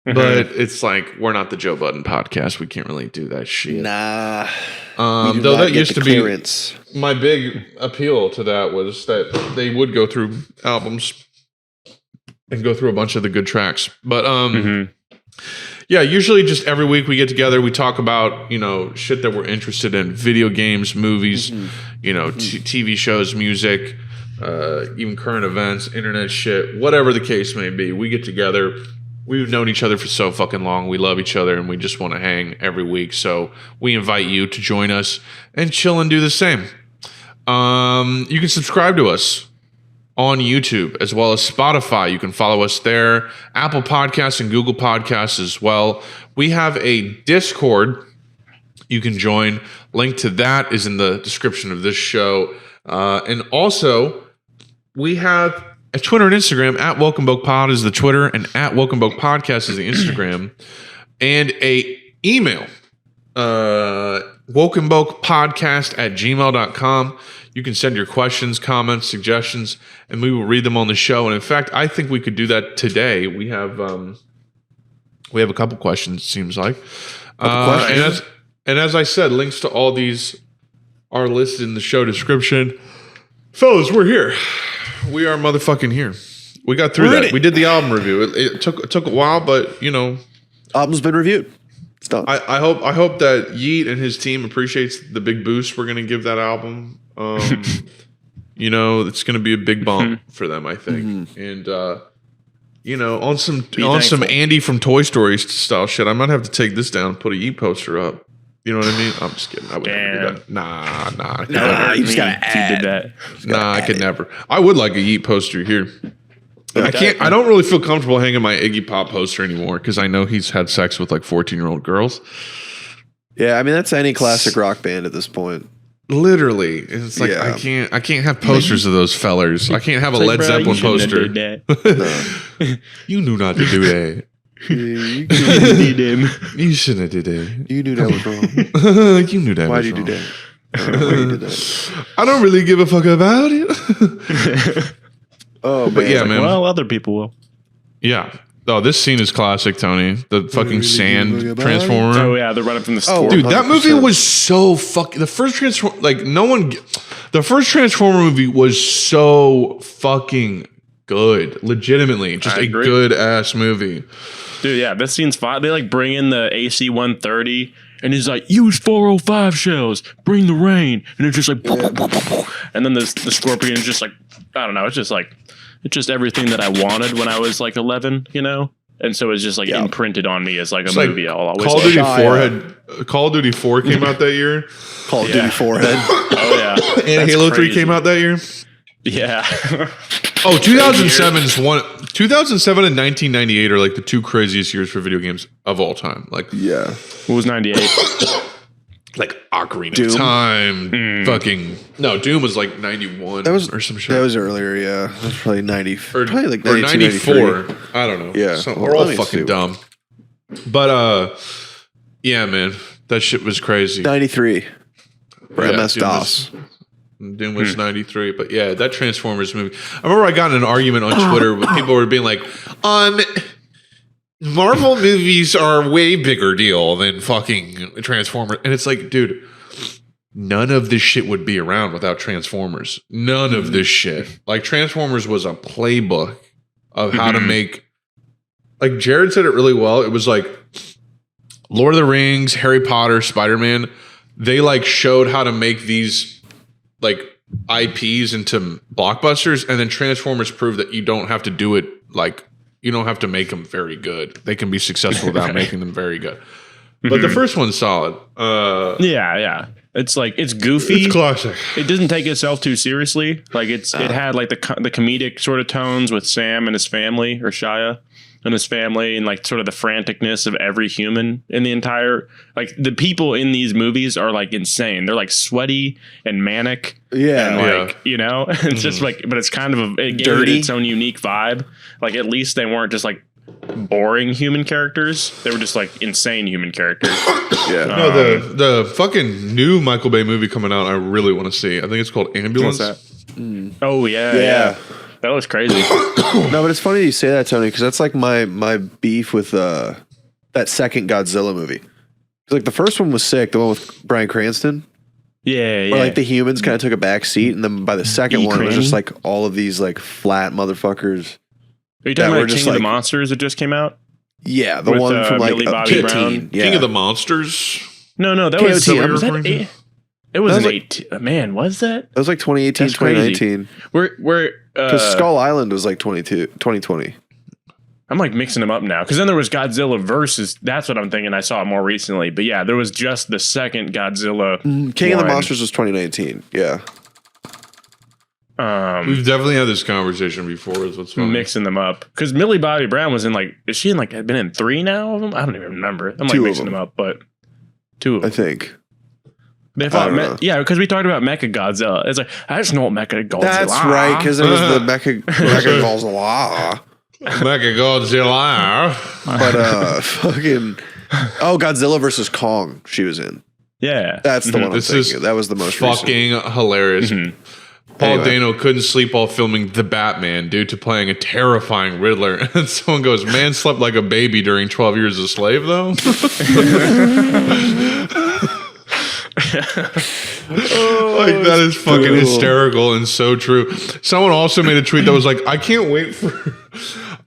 but it's like we're not the Joe Budden podcast. We can't really do that shit. Nah. Though that used to be clearance. my big appeal to that was that they would go through albums and go through a bunch of the good tracks. But yeah, usually just every week we get together, we talk about, shit that we're interested in, video games, movies, TV shows, music, even current events, internet shit, whatever the case may be. We get together. We've known each other for so fucking long. We love each other and we just want to hang every week. So we invite you to join us and chill and do the same. You can subscribe to us on YouTube as well as Spotify. You can follow us there, Apple Podcasts and Google Podcasts as well. We have a Discord you can join. Link to that is in the description of this show. And also, we have a Twitter and Instagram. At Welcome Boke Pod is the Twitter, and at Welcome Boke Podcast is the Instagram. And a email, wokenbokepodcast@gmail.com. You can send your questions, comments, suggestions, and we will read them on the show. And in fact, I think we could do that today. We have a couple questions, it seems like. And as I said, links to all these are listed in the show description. Fellas, we're here. We are motherfucking here. We got through that. We did the album review. It took a while, but Album's been reviewed. It's done. I hope that Yeet and his team appreciates the big boost we're gonna give that album. It's gonna be a big bump for them, I think. And on some thankful. Andy from Toy Story style shit, I might have to take this down and put a Yeet poster up. You know what I mean? I'm just kidding. I would never do that. Nah. I could never. you just gotta He did that. Nah, I could never. I would like a Yeet poster here. I don't really feel comfortable hanging my Iggy Pop poster anymore because I know he's had sex with like 14-year-old girls. Yeah, I mean that's any classic rock band at this point. Literally, it's like Yeah. I can't have posters of those fellers. I can't have a Led Zeppelin poster. You knew not to do that. You shouldn't have did that. You knew that was wrong. You knew that. Why was did you do wrong. that? I don't know why you did that. I don't really give a fuck about it. Oh, But man. yeah, man. Well, other people will. Yeah. Oh, this scene is classic, Tony. The fucking really sand give a fuck transformer. Oh yeah, they're running from the store. Oh, Dude, that 100%. movie was so fucking. The first Transformer, like no one. The first Transformer movie was so fucking good. Legitimately, just I a agree. good ass movie. Dude, yeah, this scene's fine. They like bring in the AC 130 and he's like, use 405 shells, bring the rain. And it's just like, and then the Scorpion's just like, I don't know. It's just everything that I wanted when I was like 11, you know? And so it's just like imprinted on me as like a It's like movie I'll always Call of like. Duty 4 Call of Duty 4 came out that year, Call of Duty Forehead. Oh yeah. and That's Halo 3 crazy. came out that year. Yeah. Oh, 2007's one. 2007 and 1998 are like the two craziest years for video games of all time. Like Yeah. What was 98? like Ocarina Doom? of Time, fucking no. Doom was like 91 That was or some shit. That was earlier, yeah. That was probably 90. or, Probably like or 92, 94. I don't know. Yeah. So, Well, we're all let me fucking see. dumb. But yeah, man, that shit was crazy. 93. For Yeah, MS Doom DOS. Doom was 93, but yeah, that Transformers movie. I remember I got in an argument on Twitter with people were being like, Marvel movies are a way bigger deal than fucking Transformers. And it's like, dude, none of this shit would be around without Transformers. None of this shit. Like Transformers was a playbook of how to make, like Jared said it really well. It was like Lord of the Rings, Harry Potter, Spider-Man. They like showed how to make these like IPs into blockbusters, and then Transformers proved that you don't have to do it like you don't have to make them very good. They can be successful without making them very good. But the first one's solid. Yeah. It's like it's goofy. It's classic. It doesn't take itself too seriously. Like it had like the comedic sort of tones with Sam and his family, or Shia and his family, and like sort of the franticness of every human in the entire, like the people in these movies are like insane. They're like sweaty and manic. Yeah. And like, you know, it's just like, but it's kind of it gave Dirty. it its own unique vibe. Like at least they weren't just like boring human characters. They were just like insane human characters. Yeah. No, the fucking new Michael Bay movie coming out, I really want to see. I think it's called Ambulance. What's that? Oh yeah. Yeah. That looks crazy. No, but it's funny you say that, Tony, because that's like my beef with that second Godzilla movie. 'Cause, like the first one was sick, the one with Bryan Cranston, Yeah. where like the humans kind of took a back seat, and then by the second one, it was Crane? just like all of these like flat motherfuckers. Are you that talking were about just King of the like- Monsters that just came out? Yeah, the With, one from like Millie Bobby 18. Brown? Yeah. King of the Monsters. No, that KOT, was I'm was that referring to? it was That an was 18. Man, was that? That was like 2018, That's crazy. 2019. We're Because Skull Island was like 2020. I'm like mixing them up now, because then there was Godzilla versus. That's what I'm thinking. I saw it more recently, but yeah, there was just the second Godzilla. King of the one. Monsters was 2019. Yeah. We've definitely had this conversation before. Is what's funny. Mixing them up, because Millie Bobby Brown was in like. Is she in like? Had been in 3 now of them? I don't even remember. I'm like 2 of mixing them. them up, but 2 of I them. think. But if I don't know. yeah, because we talked about Mecha Godzilla. It's like I just know what Mecha Godzilla. That's right, because it was the Mecha Godzilla. Mega Godzilla. But fucking Godzilla versus Kong she was in. Yeah, That's the one I'm This is thinking. That was the most recent. Fucking hilarious. Paul Anyway. Dano couldn't sleep while filming The Batman due to playing a terrifying Riddler. And someone goes, "Man slept like a baby during 12 Years a Slave, though." Like that is fucking hysterical and so true. Someone also made a tweet that was like, "I can't wait for."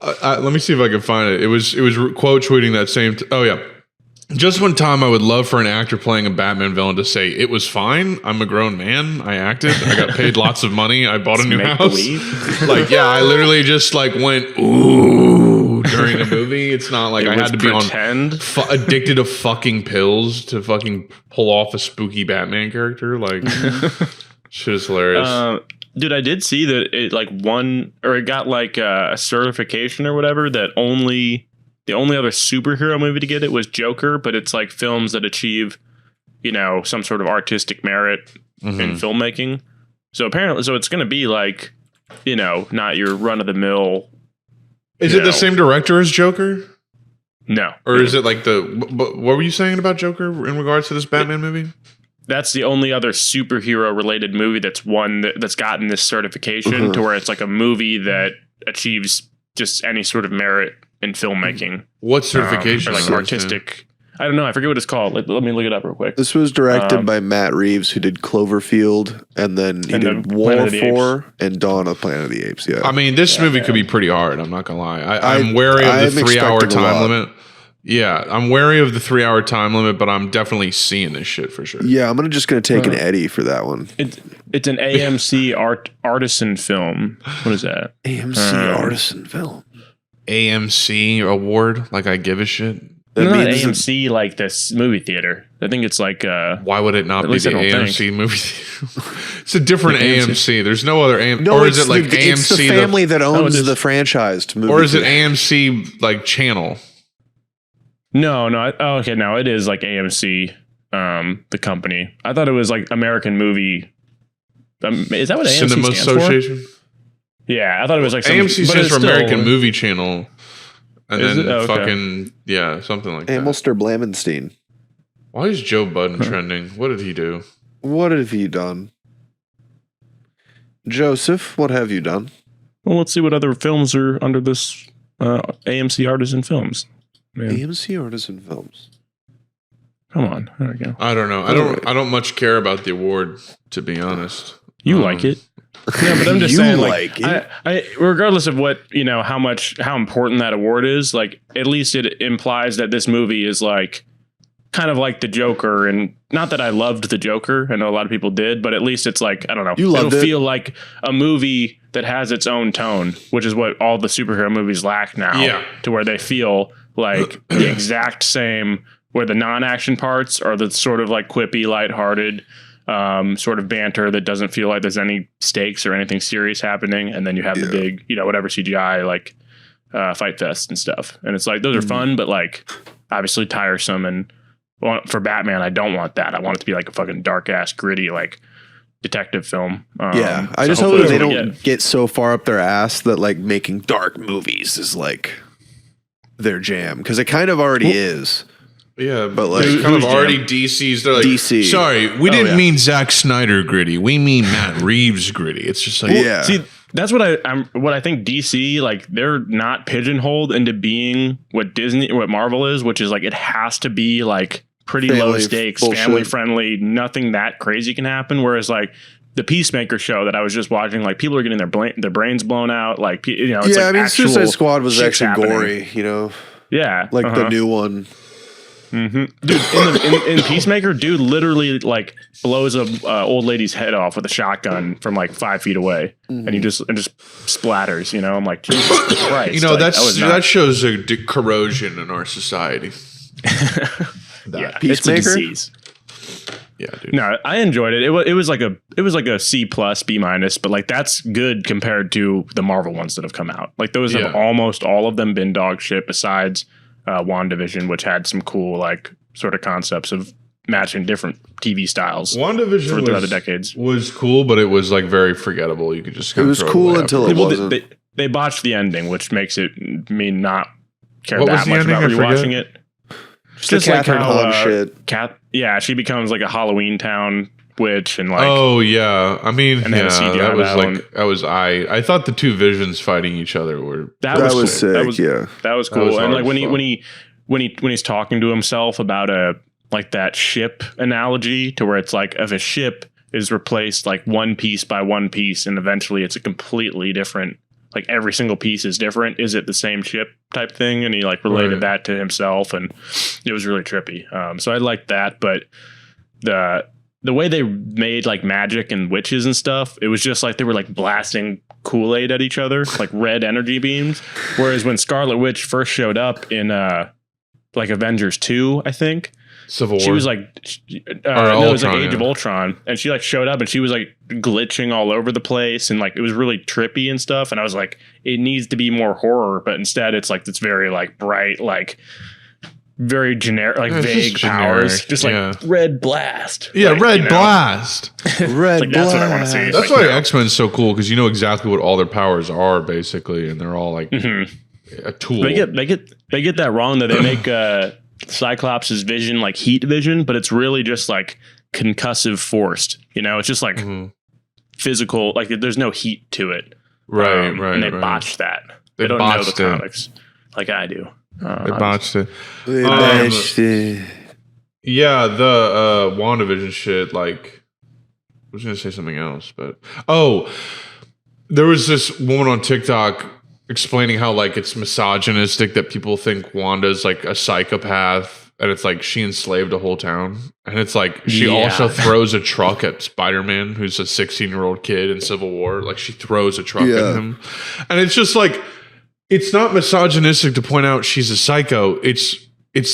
Let me see if I can find it. It was quote tweeting that same. Oh yeah. Just one time I would love for an actor playing a Batman villain to say, "It was fine. I'm a grown man. I acted. I got paid lots of money. I bought a new make house." believe. Like, yeah, I literally just like went, "Ooh," during a movie. It's not like I had to be pretend. on addicted to fucking pills to fucking pull off a spooky Batman character. Like, shit is hilarious. Dude, I did see that it like won or it got like a certification or whatever that the only other superhero movie to get it was Joker, but it's like films that achieve, some sort of artistic merit in filmmaking. So apparently, it's going to be like, not your run of the mill. Is it the same director as Joker? No. Or is it like what were you saying about Joker in regards to this Batman movie? That's the only other superhero related movie that's gotten this certification to where it's like a movie that achieves just any sort of merit in filmmaking. What certification? Or like artistic. I don't know. I forget what it's called. Let me look it up real quick. This was directed by Matt Reeves, who did Cloverfield, and then he did War 4 and Dawn of Planet of the Apes. Yeah. I mean, this movie could be pretty hard. I'm not gonna lie. I'm wary of the 3-hour time limit. Yeah, I'm wary of the 3-hour time limit, but I'm definitely seeing this shit for sure. Yeah, I'm just gonna take an Eddie for that one. It's an AMC artisan film. What is that? AMC artisan film. AMC award? Like I give a shit. That not means AMC like this movie theater. I think it's like why would it not be the AMC movie theater? It's a different AMC. There's no other AMC. No, or is it like AMC? It's the family that owns the franchised movie. Or is it AMC like channel? No. Okay, no, it is like AMC, the company. I thought it was like American Movie. Is that what AMC Cinema stands Association? For? Yeah, I thought it was like AMC stands for American Movie Channel, and is then it? Okay. fucking something like that. Amilster Blamenstein. Why is Joe Budden trending? What did he do? What have you done, Joseph? What have you done? Well, let's see what other films are under this AMC Artisan Films. Man. AMC Artisan Films. Come on, there we go. I don't know. I don't much care about the award, to be honest. You like it? Yeah, but I'm just saying, like it. I regardless of what how important that award is, like at least it implies that this movie is like kind of like the Joker, and not that I loved the Joker. I know a lot of people did, but at least it's like I don't know. It'll feel like a movie that has its own tone, which is what all the superhero movies lack now. Yeah. To where they feel like the exact same, where the non-action parts are the sort of like quippy, lighthearted. Sort of banter that doesn't feel like there's any stakes or anything serious happening, and then you have the big, whatever CGI like fight fest and stuff, and it's like those are fun, but like obviously tiresome. And for Batman, I don't want that. I want it to be like a fucking dark ass, gritty like detective film. I just hope they don't get so far up their ass that like making dark movies is like their jam, because it kind of already is. Yeah, but like kind of already DC's. They're like DC. Sorry, we didn't mean Zack Snyder gritty. We mean Matt Reeves gritty. It's just like See, that's what I think DC, like they're not pigeonholed into being what Marvel is, which is like it has to be like pretty low stakes, family friendly, nothing that crazy can happen. Whereas like the Peacemaker show that I was just watching, like people are getting their brains blown out. Like it's like I mean Suicide Squad was actually gory. Yeah, like the new one. Mm-hmm. Dude, in Peacemaker, dude literally like blows a old lady's head off with a shotgun from like 5 feet away, and he just splatters. I'm like, Jesus Christ. That shows a corrosion in our society. Yeah, Peacemaker. It's a disease. Yeah, dude. No, I enjoyed it. It was like a C+, B-, but like that's good compared to the Marvel ones that have come out. Like those have almost all of them been dog shit besides WandaVision, which had some cool like sort of concepts of matching different TV styles. WandaVision throughout the decades was cool, but it was like very forgettable. You could just it was cool until it wasn't. They botched the ending, which makes me not care that much about rewatching it. Just like how shit. She becomes like a Halloween Town witch, and like I mean, and then that was like I thought the two visions fighting each other were that was sick. That was cool. Was and like when he's talking to himself about like that ship analogy, to where it's like if a ship is replaced like one piece by one piece, and eventually it's a completely different, like every single piece is different. Is it the same ship type thing? And he like related that to himself, and it was really trippy. So I liked that, but the way they made like magic and witches and stuff, it was just like they were like blasting Kool-Aid at each other, like red energy beams. Whereas when Scarlet Witch first showed up in like Avengers 2, I think, Civil War. She was like, no, it was like Age of Ultron, and she like showed up and she was like glitching all over the place, and like it was really trippy and stuff. And I was like, it needs to be more horror, but instead it's like this very like bright, like very generic, like vague powers, just like red blast. Yeah, like, red blast. Red like, that's what I want to see. That's like, why X-Men's so cool, because you know exactly what all their powers are basically, and they're all like a tool. They get that wrong though. They make Cyclops' vision like heat vision, but it's really just like concussive forced. You know, it's just like physical. Like there's no heat to it. Right. And they botched that. They don't know the comics like I do. They botched it. Yeah, the WandaVision shit. Like, I was gonna say something else, but there was this woman on TikTok explaining how like it's misogynistic that people think Wanda's like a psychopath, and it's like she enslaved a whole town, and it's like she also throws a truck at Spider-Man, who's a 16-year-old kid in Civil War. Like she throws a truck at him, and it's just like it's not misogynistic to point out she's a psycho. It's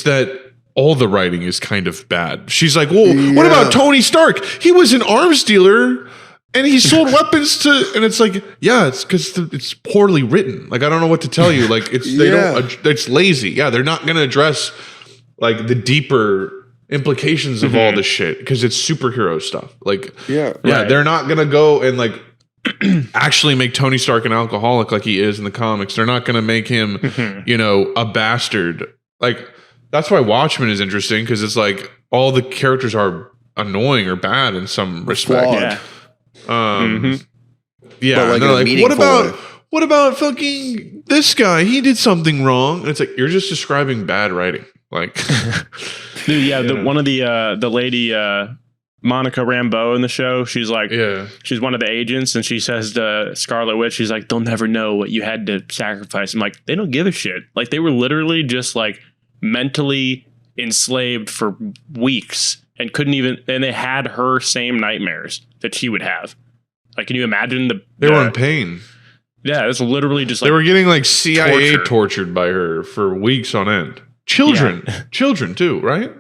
that all the writing is kind of bad. She's like, well, what about Tony Stark? He was an arms dealer. And he sold weapons to, and it's like, yeah, it's because it's poorly written. Like, I don't know what to tell you. Like, it's lazy. Yeah, they're not going to address like the deeper implications of all this shit because it's superhero stuff. Like, they're not going to go and like actually make Tony Stark an alcoholic like he is in the comics. They're not going to make him, you know, a bastard. Like, that's why Watchmen is interesting because it's like all the characters are annoying or bad in some respect. Yeah. Yeah, and they're like, what about fucking this guy? He did something wrong. And it's like, you're just describing bad writing. Like, dude, yeah, one of the lady Monica Rambeau in the show, she's like, she's one of the agents, and she says to Scarlet Witch, she's like, they'll never know what you had to sacrifice. I'm like, they don't give a shit. Like, they were literally just like mentally enslaved for weeks and couldn't even, and they had her same nightmares that she would have. Like, can you imagine they were in pain? Yeah, it's literally just like they were getting like CIA tortured by her for weeks on end. Children too, right?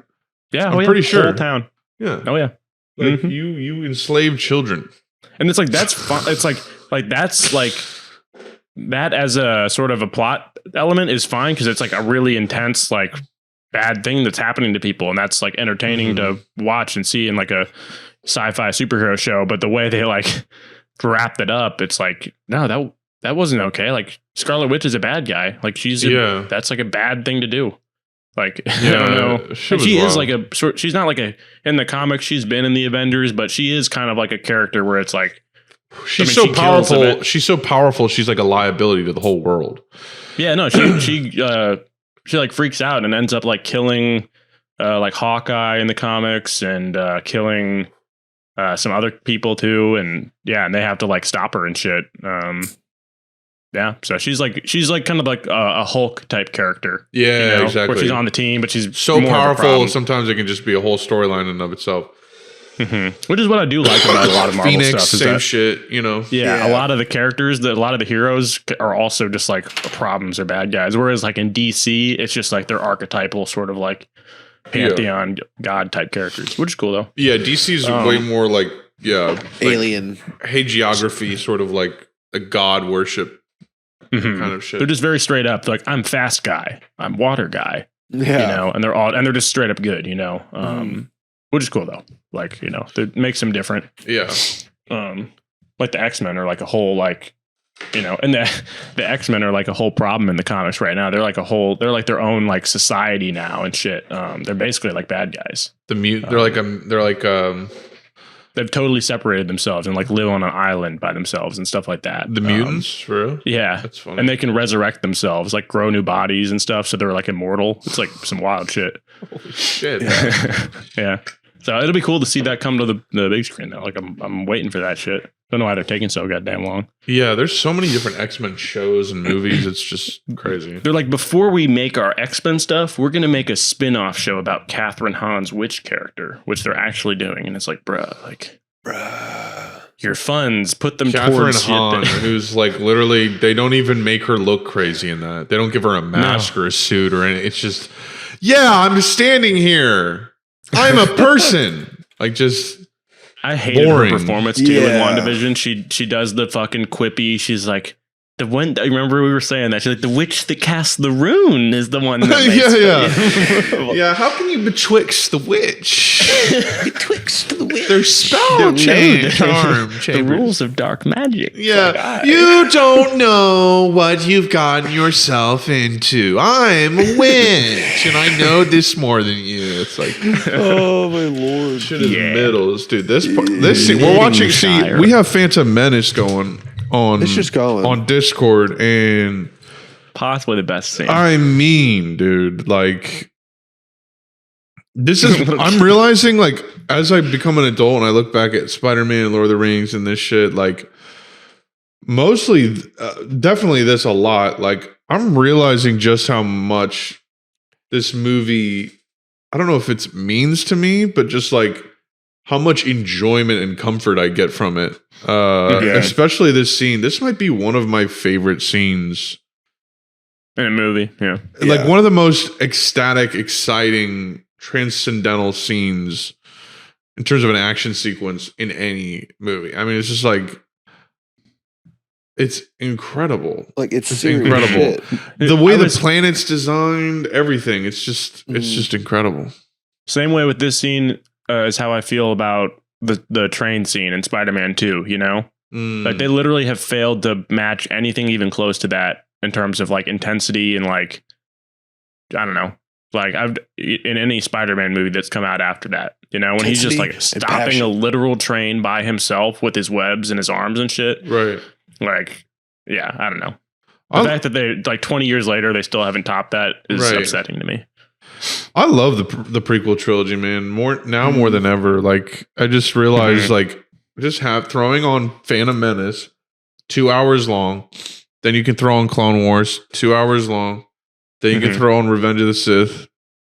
Yeah, I'm pretty sure. Whole town. Yeah. Oh yeah. Like you enslaved children, and it's like that's fun. It's like that's like that as a sort of a plot element is fine because it's like a really intense like bad thing that's happening to people, and that's like entertaining to watch and see in like a sci-fi superhero show. But the way they like wrapped it up, it's like, no, that wasn't okay. Like, Scarlet Witch is a bad guy. Like, that's like a bad thing to do. Like, I don't know. And she is like she's not like in the comics, she's been in the Avengers, but she is kind of like a character where it's like, she's so powerful. She's so powerful. She's like a liability to the whole world. Yeah, no, she like freaks out and ends up like killing like Hawkeye in the comics and killing some other people too, and they have to like stop her and shit. So she's like kind of like a Hulk type character. Yeah, you know, exactly. where she's on the team, but she's so powerful. Sometimes it can just be a whole storyline in and of itself. Which is what I do like about a lot of Marvel Phoenix, stuff. Same shit, you know. Yeah, a lot of the characters, a lot of the heroes are also just like problems or bad guys. Whereas like in DC, it's just like they're archetypal, sort of like pantheon god type characters, which is cool though. Yeah, DC's way more like alien hagiography, sort of like a god worship kind of shit. They're just very straight up. They're like, I'm fast guy, I'm water guy, you know, and they're just straight up good, you know. Which is cool though. Like, you know, that makes them different. Yeah. Like the X-Men are like a whole like, you know, and the X-Men are like a whole problem in the comics right now. They're like their own like society now and shit. They're basically like bad guys. They've totally separated themselves and like live on an island by themselves and stuff like that. The mutants, for real? Yeah. That's funny. And they can resurrect themselves, like grow new bodies and stuff. So they're like immortal. It's like some wild shit. Holy shit. Yeah. So it'll be cool to see that come to the big screen though. Like I'm waiting for that shit. Don't know why they're taking so goddamn long. Yeah, there's so many different X-Men shows and movies. It's just crazy. They're like, before we make our X-Men stuff, we're going to make a spin-off show about Catherine Hahn's witch character, which they're actually doing. And it's like, bruh, your funds, put them towards Catherine Hahn, who's like literally, they don't even make her look crazy in that. They don't give her a mask or a suit or anything. It's just, I'm standing here. I'm a person. Like just I hated boring. her performance too in Yeah. WandaVision. She does the fucking quippy. She's like the one. I remember we were saying that she's like the witch that casts the rune is the one that makes yeah. How can you betwixt the witch? Betwixt the witch. There's spell Don't know charm the chambers. rules of dark magic. Yeah, you don't know what you've gotten yourself into. I'm a witch, and I know this more than you. It's like Oh my lord. shit in Yeah. the middles, dude. This scene, we're watching. See, Shire. we have Phantom Menace going on. It's just going. on Discord, and Possibly the best scene. I mean, dude, like this is. I'm realizing, like, as I become an adult and I look back at Spider-Man and Lord of the Rings and this shit, like, mostly, definitely this a lot. Like, I'm realizing just how much this movie. I don't know if it means to me, but just like how much enjoyment and comfort I get from it. Especially this scene. This might be one of my favorite scenes. in a movie. Yeah. Like one of the most ecstatic, exciting, transcendental scenes in terms of an action sequence in any movie. I mean, it's just like it's incredible. Like it's It's serious incredible. shit. The way I the was- planet's designed, everything. It's just incredible. Same way with this scene is how I feel about the train scene in Spider-Man 2, you know? Like they literally have failed to match anything even close to that in terms of like intensity and like I don't know. Like I've in any Spider-Man movie that's come out after that, you know, when he's just like Intensity and stopping passion. a literal train by himself with his webs and his arms and shit. Right. Like, yeah, I don't know. The I'll- fact that they like 20 years later they still haven't topped that is Right. upsetting to me. I love the prequel trilogy, man. More than ever. Like I just realized, like just throwing on Phantom Menace, 2 hours long. Then you can throw on Clone Wars, 2 hours long. Then you can throw on Revenge of the Sith,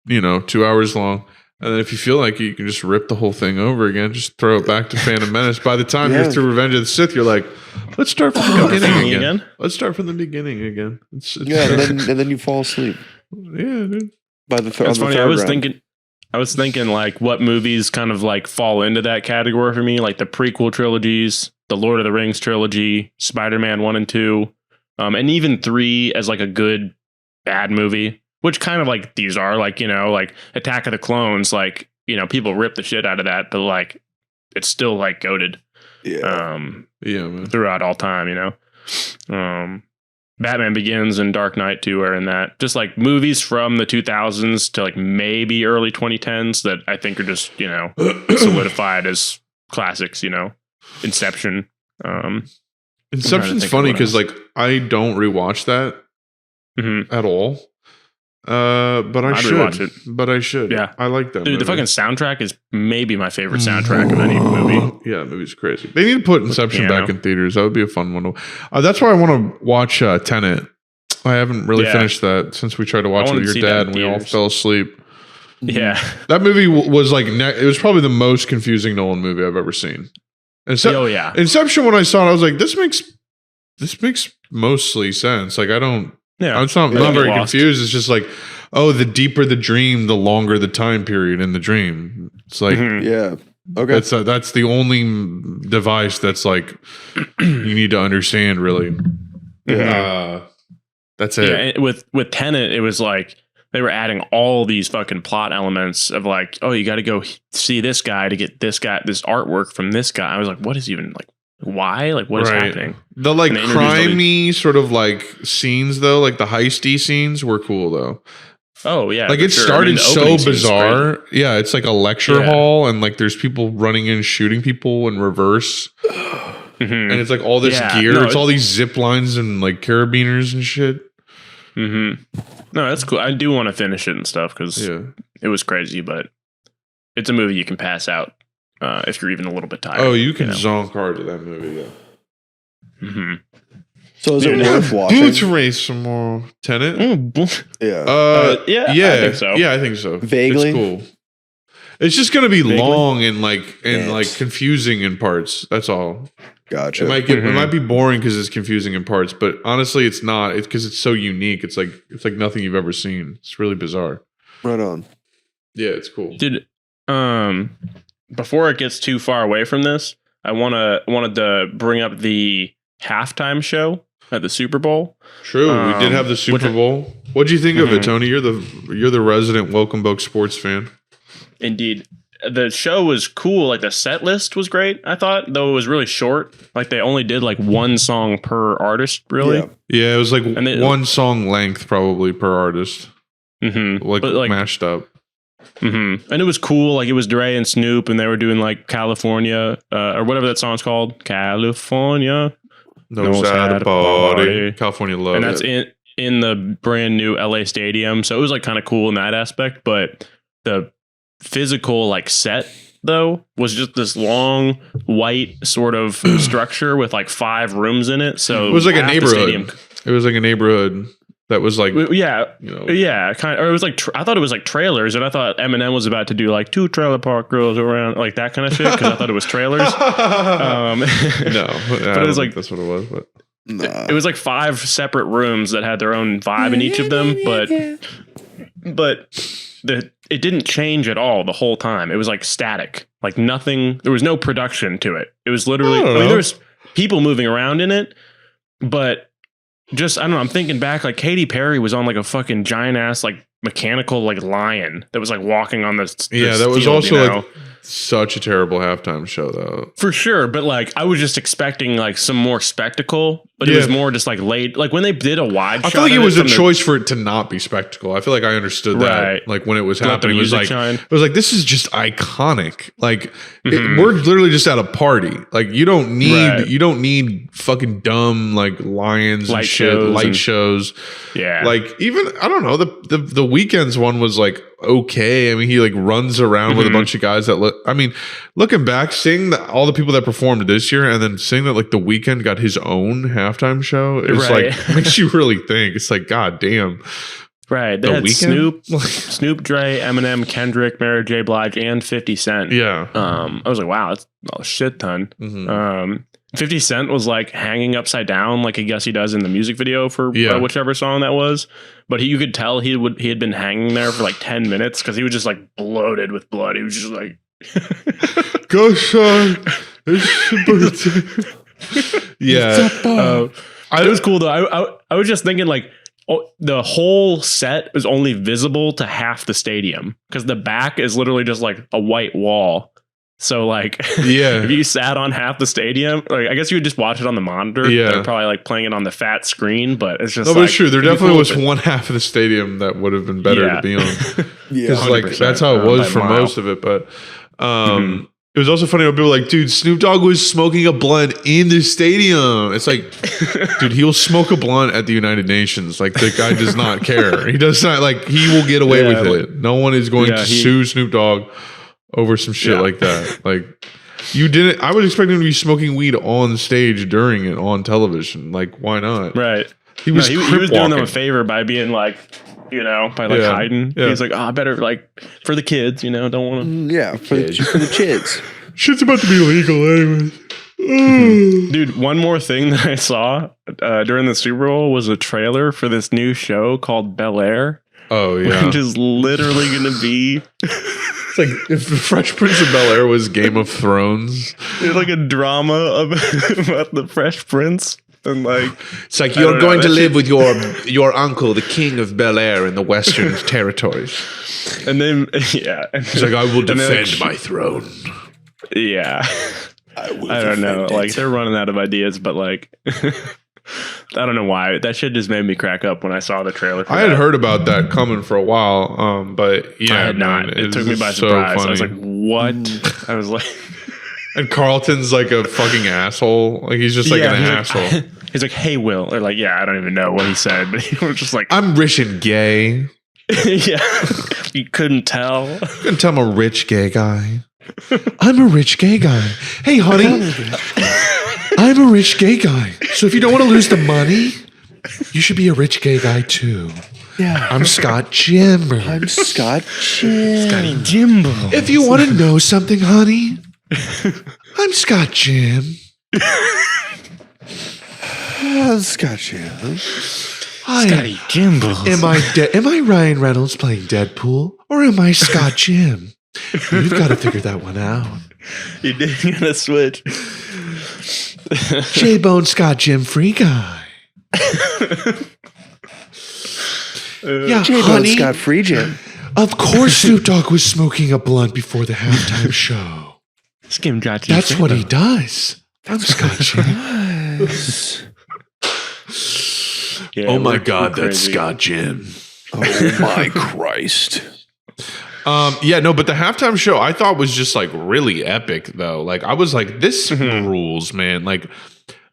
2 hours long. And then if you feel like it, you can just rip the whole thing over again. Just throw it back to Phantom Menace. By the time you're through Revenge of the Sith, you're like, let's start from the beginning again. Let's start from the beginning again. It's and then you fall asleep yeah, dude. by the It's funny. I was thinking. thinking like what movies kind of like fall into that category for me, like the prequel trilogies, the Lord of the Rings trilogy, Spider-Man 1 and 2, and even 3 as like a good bad movie, which kind of like these are like, like Attack of the Clones, like, people rip the shit out of that, but like it's still like goated Yeah. Yeah, man. throughout all time, Batman Begins and Dark Knight 2 are in that. Just like movies from the 2000s to like maybe early 2010s that I think are just, solidified as classics, Inception. Inception's think of funny what because else. like I don't rewatch that Mhm. at all. But I I'd should. rewatch it. But I should. Yeah. I like that. Dude, the movie. fucking soundtrack is maybe my favorite soundtrack of any movie. Yeah, the movie's crazy. They need to put Inception piano. back in theaters. That would be a fun one. That's why I want to watch Tenet. I haven't really Yeah. finished that since we tried to watch it wanna with your see that dad in and we all theaters. fell asleep. Yeah. That movie was like it was probably the most confusing Nolan movie I've ever seen. Oh, yeah. Inception, when I saw it, I was like, this makes mostly sense. Like I don't. Yeah. I'm not Don't get very lost. confused. It's just like, oh, the deeper the dream, the longer the time period in the dream. It's like Mhm. Yeah. Okay. that's the only device that's like you need to understand really. That's it. Yeah, and with Tenet, it was like they were adding all these fucking plot elements of like, oh, you got to go see this guy to get this artwork from this guy. I was like, what is even like, why? Like, what is Right. happening? The like And they introduced all crimey sort of like scenes though, like the heisty scenes were cool though. Oh yeah, Like for it sure. I started mean, the so opening scene's bizarre. Yeah, it's like a lecture Yeah. hall and like there's people running in shooting people in reverse. great. Mhm. And it's like all this Yeah, gear. no, it's all these zip lines and like carabiners and shit. Mhm. No, that's cool. I do want to finish it and stuff because Yeah. it was crazy, but it's a movie you can pass out if you're even a little bit tired. Oh, you can know? zonk hard to that movie though. Mhm. So is it Yeah. worth Let's watching? race some more. Tenet? Yeah. Yeah, I yeah, think so. Yeah, I think so. Vaguely? It's cool. It's just gonna be Vaguely? long and like Yes. confusing in parts. That's all. Gotcha. It might be boring because it's confusing in parts, but honestly, it's not. It's because it's so unique. It's like nothing you've ever seen. It's really bizarre. Right on. Yeah, it's cool. Dude, before it gets too far away from this, I wanted to bring up the halftime show at the Super Bowl. True, we did have the Super Bowl. What do you think of it, Tony? You're the resident Welcome Boke sports fan. Indeed. The show was cool. Like the set list was great, I thought, though it was really short. Like they only did like one song per artist, really. Yeah, it was like one song length probably per artist. Like mashed up. And it was cool. Like it was Dre and Snoop, and they were doing like California or whatever that song's called. California. No sad party. California Love. And that's in the brand new LA Stadium. So it was like kind of cool in that aspect. But the physical like set though was just this long white sort of structure with like 5 rooms in it. So it was like a neighborhood. It was like a neighborhood that was like, yeah, kind of. Or it was like I thought it was like trailers, and I thought Eminem was about to do like 2 trailer park girls around, like that kind of shit, because I thought it was trailers. No, but it was like that's what it was. But it was like 5 separate rooms that had their own vibe in each of them, but it didn't change at all the whole time. It was like static, like nothing. There was no production to it. It was literally. I mean, there was people moving around in it, but. Just, I don't know, I'm thinking back, like, Katy Perry was on, like, a fucking giant-ass, like, mechanical, like, lion that was, like, walking on this yeah, that was also, like, such a terrible halftime show, though. For sure, but, like, I was just expecting, like, some more spectacle, but it was more just, like, laid, like, when they did a wide shot. I feel like it was a choice for it to not be spectacle. I feel like I understood that, like, when it was happening. It was like, this is just iconic. Like, we're literally just at a party. Like, you don't need fucking dumb, like, lions and shit, light shows. Yeah. Like, even, I don't know, the Weeknd's one was, like, okay. I mean, he like runs around with a bunch of guys that look. I mean, looking back, seeing that all the people that performed this year, and then seeing that like the Weeknd got his own halftime show, it's like makes you really think. It's like, god damn. Right. They had Snoop, Dre, Eminem, Kendrick, Mary J. Blige, and 50 Cent. Yeah. I was like, wow, that's a shit ton. 50 Cent was like hanging upside down, like I guess he does in the music video for whichever song that was. But you could tell he had been hanging there for like 10 minutes because he was just like bloated with blood. He was just like, "Go, son, it's your birthday." Yeah, it was cool though. I was just thinking like. The whole set is only visible to half the stadium because the back is literally just like a white wall. So like, if you sat on half the stadium, like I guess you would just watch it on the monitor. Yeah, they're probably like playing it on the fat screen, but it's just but it's true. There definitely was one half of the stadium that would have been better to be on. Because like that's how it was for most of it. But it was also funny when people were like, dude, Snoop Dogg was smoking a blunt in the stadium. It's like, dude, he'll smoke a blunt at the United Nations. Like, the guy does not care. He does not, like, he will get away with it. No one is going to sue Snoop Dogg over some shit like that. Like, I was expecting him to be smoking weed on stage during it on television. Like, why not? Right. He was doing them a favor by being like, by like hiding. Yeah. He's like, I better like for the kids, don't want to. For the kids. Shit's about to be legal anyway. Dude, one more thing that I saw during the Super Bowl was a trailer for this new show called Bel Air. Oh yeah, which is literally going to be. It's like if the Fresh Prince of Bel Air was Game of Thrones. It's like a drama about the Fresh Prince. And like, it's like you're going to live with your uncle, the king of Bel Air in the Western Territories. And then, he's like, I will defend my throne. Yeah. I don't know. Like, they're running out of ideas, but like, I don't know why. That shit just made me crack up when I saw the trailer. I had heard about that coming for a while, but I had not. It took me by surprise. Funny. I was like, what? I was like. And Carlton's like a fucking asshole. Like he's just like an asshole. He's like, hey, Will. Or like, I don't even know what he said, but he was just like, I'm rich and gay. You couldn't tell. Couldn't tell I'm a rich gay guy. I'm a rich gay guy. Hey, honey. I'm a rich gay guy. So if you don't want to lose the money, you should be a rich gay guy too. Yeah. I'm Scott Jimmer. I'm Scott Jim. Scotty Jimbo. If you want to know something, honey, I'm Scott Jim. Scott Jim. Scotty Jimbo. Am I Ryan Reynolds playing Deadpool, or am I Scott Jim? You've got to figure that one out. You did get a switch. J-Bone Scott Jim Free Guy. Yeah, J-Bone honey. Scott Free Jim. Of course Snoop Dogg was smoking a blunt before the halftime show. Skim That's what he does. I'm Scott Jim. Yeah, Oh my we're God, that's crazy. Scott Jim. Oh my Christ. Yeah, no, but the halftime show I thought was just like really epic though. Like I was like, this rules, man. Like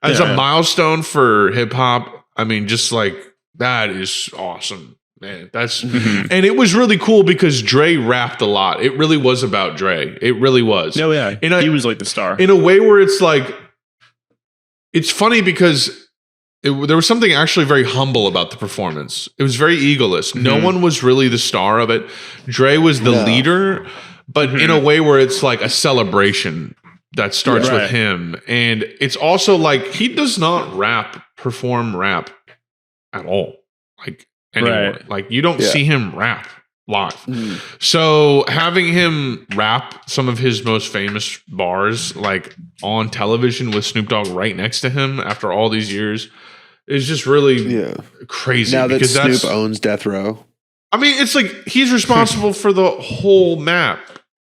as a milestone for hip hop, I mean, just like that is awesome, man. That's and it was really cool because Dre rapped a lot. It really was about Dre. It really was. Oh yeah, he was like the star in a way where it's like, it's funny because there was something actually very humble about the performance. It was very egoless. No one was really the star of it. Dre was the leader, but in a way where it's like a celebration that starts with him. And it's also like he does not perform rap at all. Like anymore. Right. Like you don't see him rap live. So having him rap some of his most famous bars like on television with Snoop Dogg right next to him after all these years is just really crazy. Now that because Snoop owns Death Row. I mean, it's like he's responsible for the whole map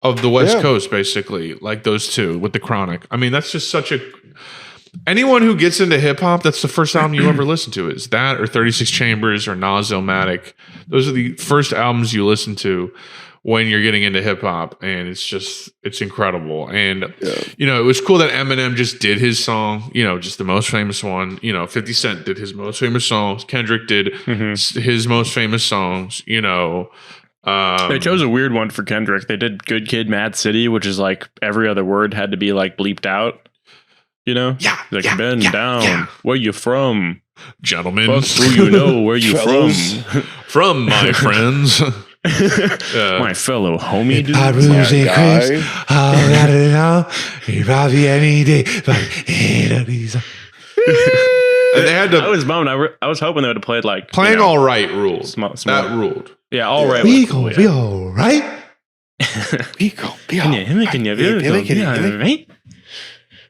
of the West Coast, basically, like those two with the Chronic. I mean, that's just such a... Anyone who gets into hip hop, that's the first album you ever listen to is that or 36 Chambers or Nas Illmatic. Those are the first albums you listen to when you're getting into hip hop. And it's incredible. And, you know, it was cool that Eminem just did his song, you know, just the most famous one. You know, 50 Cent did his most famous songs. Kendrick did his most famous songs, you know. They chose a weird one for Kendrick. They did Good Kid, Mad City, which is like every other word had to be like bleeped out. You know? Yeah. Like, bend down. Where you from? Gentlemen. Fuck who you know. Where you Fellas. From my friends. My fellow homie, dude. And they had to... I was bummed. I was hoping they would have played like... Playing All Right ruled. Small. That ruled. Yeah, All Right. We gonna be all right. Be all right?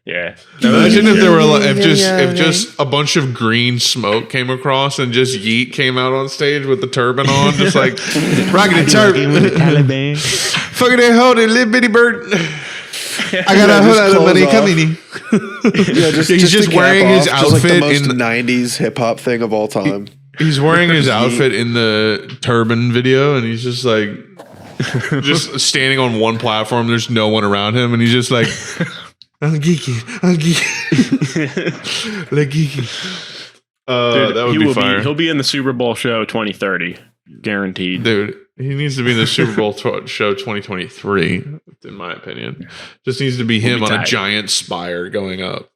Yeah. Imagine if there were like, if just a bunch of green smoke came across and just Yeet came out on stage with the turban on, just like rocking the turban. Fucking that hold it, little bitty bird. I got a whole lot of money coming in. He's just wearing his outfit like the most in 90s hip hop thing of all time. He's wearing his outfit in the turban video, and he's just like just standing on one platform. There's no one around him, and he's just like, I'm geeky. Like geeky. Dude, that would be fire. He'll be in the Super Bowl show 2030. Guaranteed. Dude, he needs to be in the Super Bowl show 2023, in my opinion. Just needs to be him on a giant spire going up.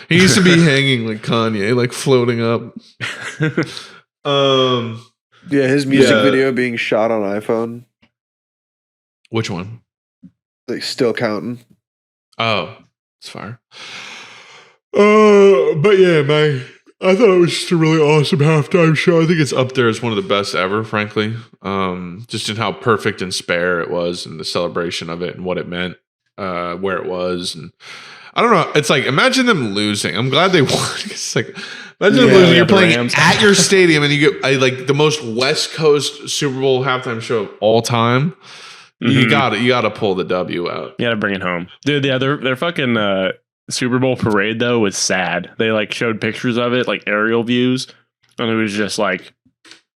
He needs to be hanging like Kanye, like floating up. Yeah, his music video being shot on iPhone. Which one? Like still counting. Oh, it's fire. But yeah, I thought it was just a really awesome halftime show. I think it's up there as one of the best ever, frankly. Just in how perfect and spare it was, and the celebration of it, and what it meant, where it was, and I don't know. It's like, imagine them losing. I'm glad they won. It's like, imagine them losing. You're playing at your stadium, and you get like the most West Coast Super Bowl halftime show of all time. You gotta pull the W out. You gotta bring it home, dude. Yeah, their fucking Super Bowl parade though was sad. They like showed pictures of it, like aerial views, and it was just like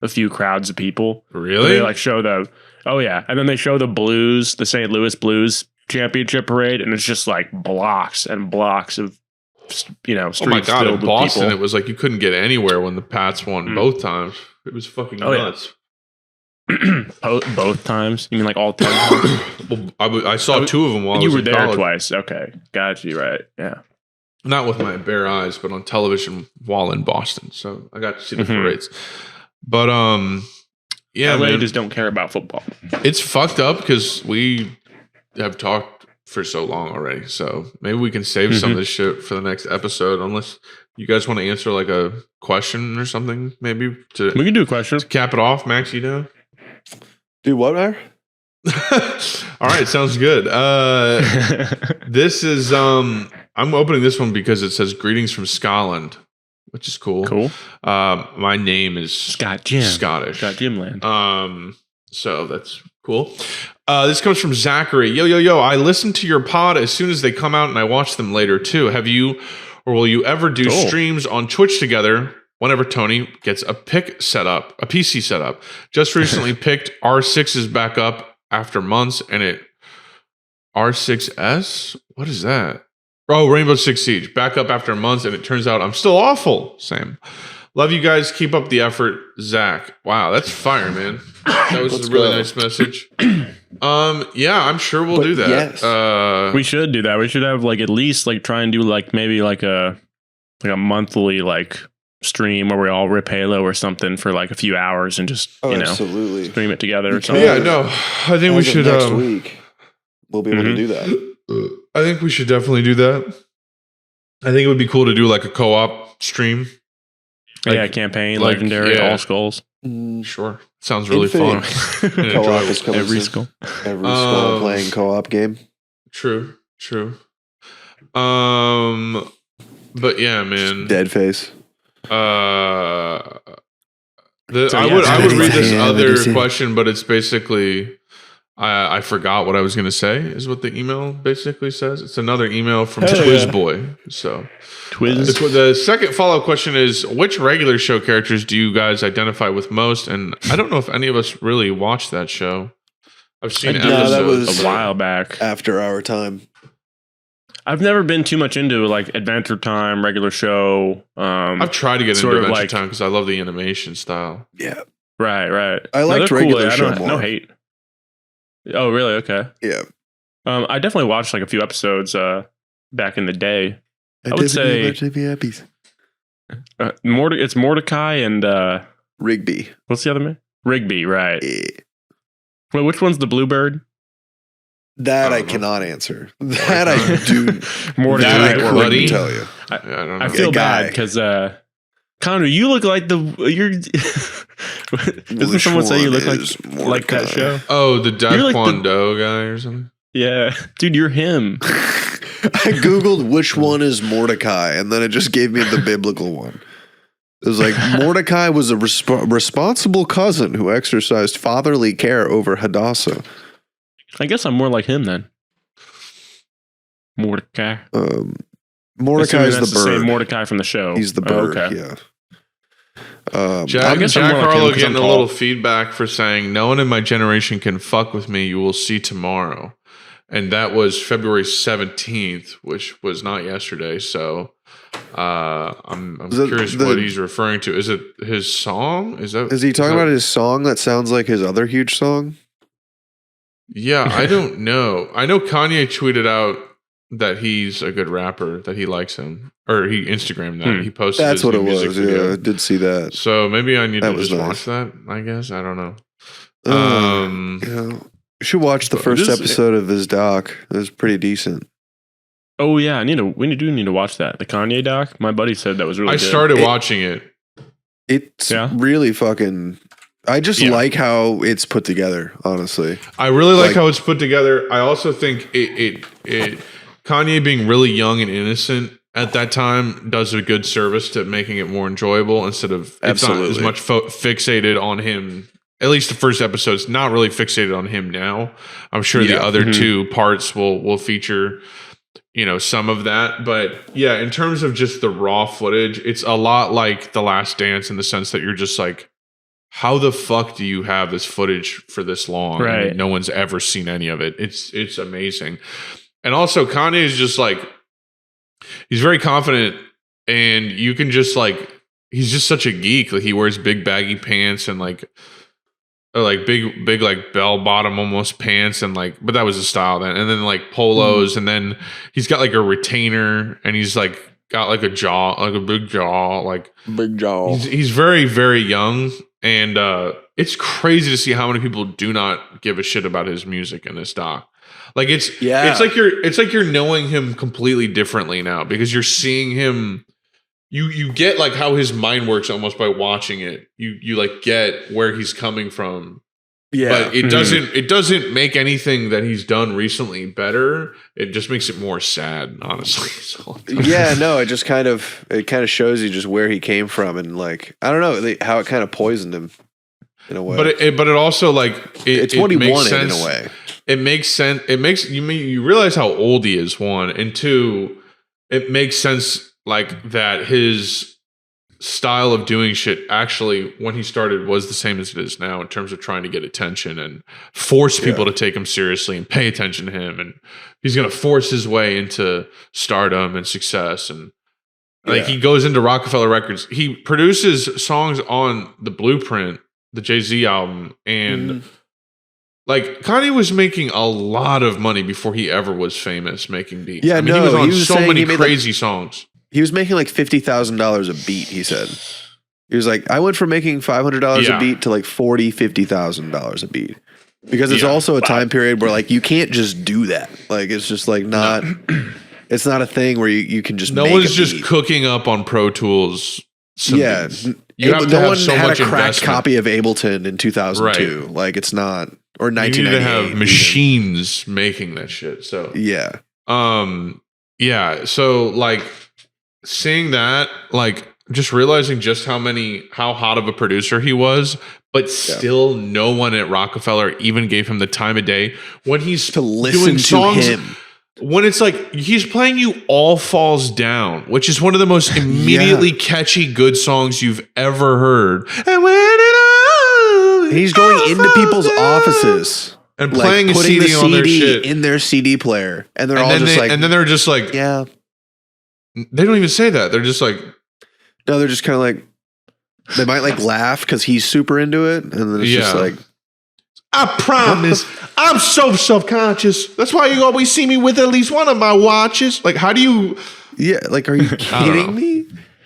a few crowds of people. Really? They like show the and then they show the St. Louis Blues championship parade, and it's just like blocks and blocks of streets. Oh my god! filled In Boston, with it was like you couldn't get anywhere when the Pats won both times. It was fucking nuts. Both times? You mean like all 10 times? Well, I saw two of them while I was you were in there college. twice. Okay, got you right. Yeah, not with my bare eyes, but on television while in Boston. So I got to see the parades. But yeah, LA man, just don't care about football. it's fucked up because we have talked for so long already. So maybe we can save some of this shit for the next episode, unless you guys want to answer like a question or something. Maybe We can do a question. to cap it off, Max. You know. Dude, what, man? All right, sounds good. This is I'm opening this one because it says greetings from Scotland, which is cool. Cool. My name is Scott Jim. Scottish. Scott Jimland. So that's cool. This comes from Zachary. Yo. I listen to your pod as soon as they come out and I watch them later too. Have you or will you ever do streams on Twitch together whenever Tony gets a PC set up? Just recently picked R6's back up after months and it R6S? What is that? Oh, Rainbow Six Siege. Back up after months and it turns out I'm still awful. Same. Love you guys. Keep up the effort, Zach. Wow, that's fire, man. That was a really nice message. Yeah, I'm sure we'll do that. Yes. We should do that. We should have like at least like try and do like maybe like a monthly like stream where we all rip Halo or something for like a few hours and just absolutely stream it together or something. Yeah, no. I think we should next week. We'll be able to do that. I think we should definitely do that. I think it would be cool to do like a co-op stream. Campaign, legendary, all skulls. Sure. Sounds really fun. Co-op is coming every soon. skull. Every skull playing co-op game. True. But yeah, man. Dead face. I would read this other question, but it's basically I forgot what I was going to say. Is what the email basically says. It's another email from Twizboy. So the second follow-up question is: which regular show characters do you guys identify with most? And I don't know if any of us really watched that show. I've seen episodes. That was a while back after our time. I've never been too much into like Adventure Time, regular show. I've tried to get into Adventure Time because I love the animation style. Yeah. Right. I liked regular show more. No hate. Oh, really? Okay. Yeah. I definitely watched like a few episodes back in the day. I would say it's Mordecai and Rigby. What's the other man? Rigby, right? Yeah. Wait, which one's the Bluebird? That I cannot answer. That I do. Mordecai, that I couldn't tell you. I don't know. I feel bad because Connor, you look like you're. Doesn't someone say you look like that show? Oh, the Taekwondo guy or something. Yeah, dude, you're him. I googled which one is Mordecai, and then it just gave me the biblical one. It was like Mordecai was a responsible cousin who exercised fatherly care over Hadassah. I guess I'm more like him then. Mordecai. Mordecai is the bird. Mordecai from the show. He's the bird. Okay. Yeah. Jack Harlow getting a little feedback for saying, "No one in my generation can fuck with me. You will see tomorrow," and that was February 17th, which was not yesterday. So I'm curious what he's referring to. Is it his song? Is he talking about his song that sounds like his other huge song? Yeah, I don't know. I know Kanye tweeted out that he's a good rapper, that he likes him, or he Instagrammed that. He posted. That's what it was. Video. Yeah, I did see that. So maybe I need to just watch that. I guess I don't know. You should watch the first episode of his doc. It was pretty decent. Oh yeah, we do need to watch that. The Kanye doc. My buddy said that was really good. I started watching it. It's really fucking. I just like how it's put together, honestly. I really like how it's put together. I also think it Kanye being really young and innocent at that time does a good service to making it more enjoyable instead of it's not as much fixated on him. At least the first episode's not really fixated on him now. I'm sure the other two parts will feature, some of that. But yeah, in terms of just the raw footage, it's a lot like The Last Dance in the sense that you're just like, how the fuck do you have this footage for this long? Right. And no one's ever seen any of it. It's amazing. And also Kanye is just like, he's very confident and you can just like, he's just such a geek. Like he wears big baggy pants and like big like bell bottom almost pants and like, but that was his style then. And then like polos and then he's got like a retainer and he's like got like a jaw, like a big jaw, like big jaw. He's very, very young. And it's crazy to see how many people do not give a shit about his music in this doc. Like it's like you're knowing him completely differently now because you're seeing him. You get like how his mind works almost by watching it. You like get where he's coming from. But it doesn't make anything that he's done recently better. It just makes it more sad, honestly. So, Yeah, no, it kind of shows you just where he came from, and like I don't know how it kind of poisoned him in a way. but it also like it's what he makes wanted sense. in a way. It makes sense. It makes you realize how old he is. One and two, it makes sense like that his style of doing shit actually when he started was the same as it is now in terms of trying to get attention and force people to take him seriously and pay attention to him, and he's going to force his way into stardom and success. And like he goes into Rockefeller Records, he produces songs on the Blueprint, the Jay-Z album, and like Kanye was making a lot of money before he ever was famous making beats. Yeah, I mean, he was on so many crazy songs. He was making like $50,000 a beat, he said. He was like, I went from making $500 a beat to like $50,000 a beat. Because it's also a time period where like you can't just do that. Like it's just like not it's not a thing where you can just make one's a just beat. cooking up on Pro Tools. You have to no have one so had much a cracked investment. copy of Ableton in 2002. Right. Like it's not, or You need 1998. to have even. machines making that shit. So Yeah. So like seeing that, like just realizing just how hot of a producer he was, but still no one at Rockefeller even gave him the time of day when he's To listen doing to songs. him. When it's like he's playing you All Falls Down, which is one of the most immediately catchy good songs you've ever heard. And when it He's going into people's offices and like, playing a putting CD the on their shit. in their CD player, and they're all And then just like, and then they're just like, yeah. they don't even say that. They're just like, No, they're just kind of like, they might like laugh because he's super into it, and then it's just like, I promise, I'm so self-conscious. That's why you always see me with at least one of my watches. Like, how do you? yeah, like, are you kidding me?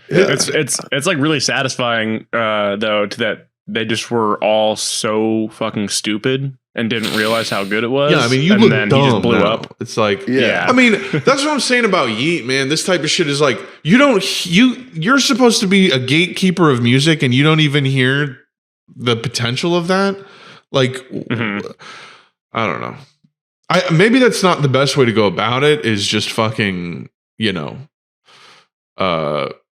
Yeah. It's like really satisfying though that they just were all so fucking stupid and didn't realize how good it was. Yeah, I mean, you and look then dumb he just blew now. up. It's like, Yeah. I mean, that's what I'm saying about Yeet, man. This type of shit is like, you're supposed to be a gatekeeper of music, and you don't even hear the potential of that. Like, I don't know. Maybe that's not the best way to go about it. Is just fucking,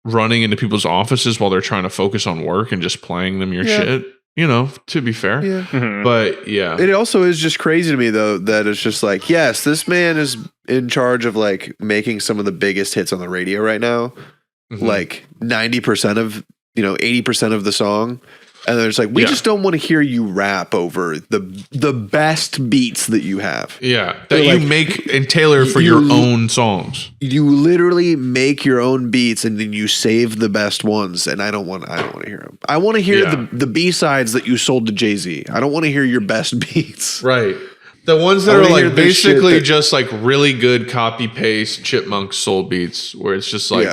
running into people's offices while they're trying to focus on work and just playing them your shit. To be fair. Yeah. But yeah. It also is just crazy to me though that it's just like, yes, this man is in charge of like making some of the biggest hits on the radio right now. Like 90% of 80% of the song. And then it's like, we just don't want to hear you rap over the best beats that you have. Yeah. That like, you make and tailor for your own songs. You literally make your own beats and then you save the best ones. And I don't want to hear them. I want to hear the B-sides that you sold to Jay-Z. I don't want to hear your best beats. Right. The ones that I are wanna hear like the basically shit that- just like really good copy paste Chipmunk soul beats where it's just like,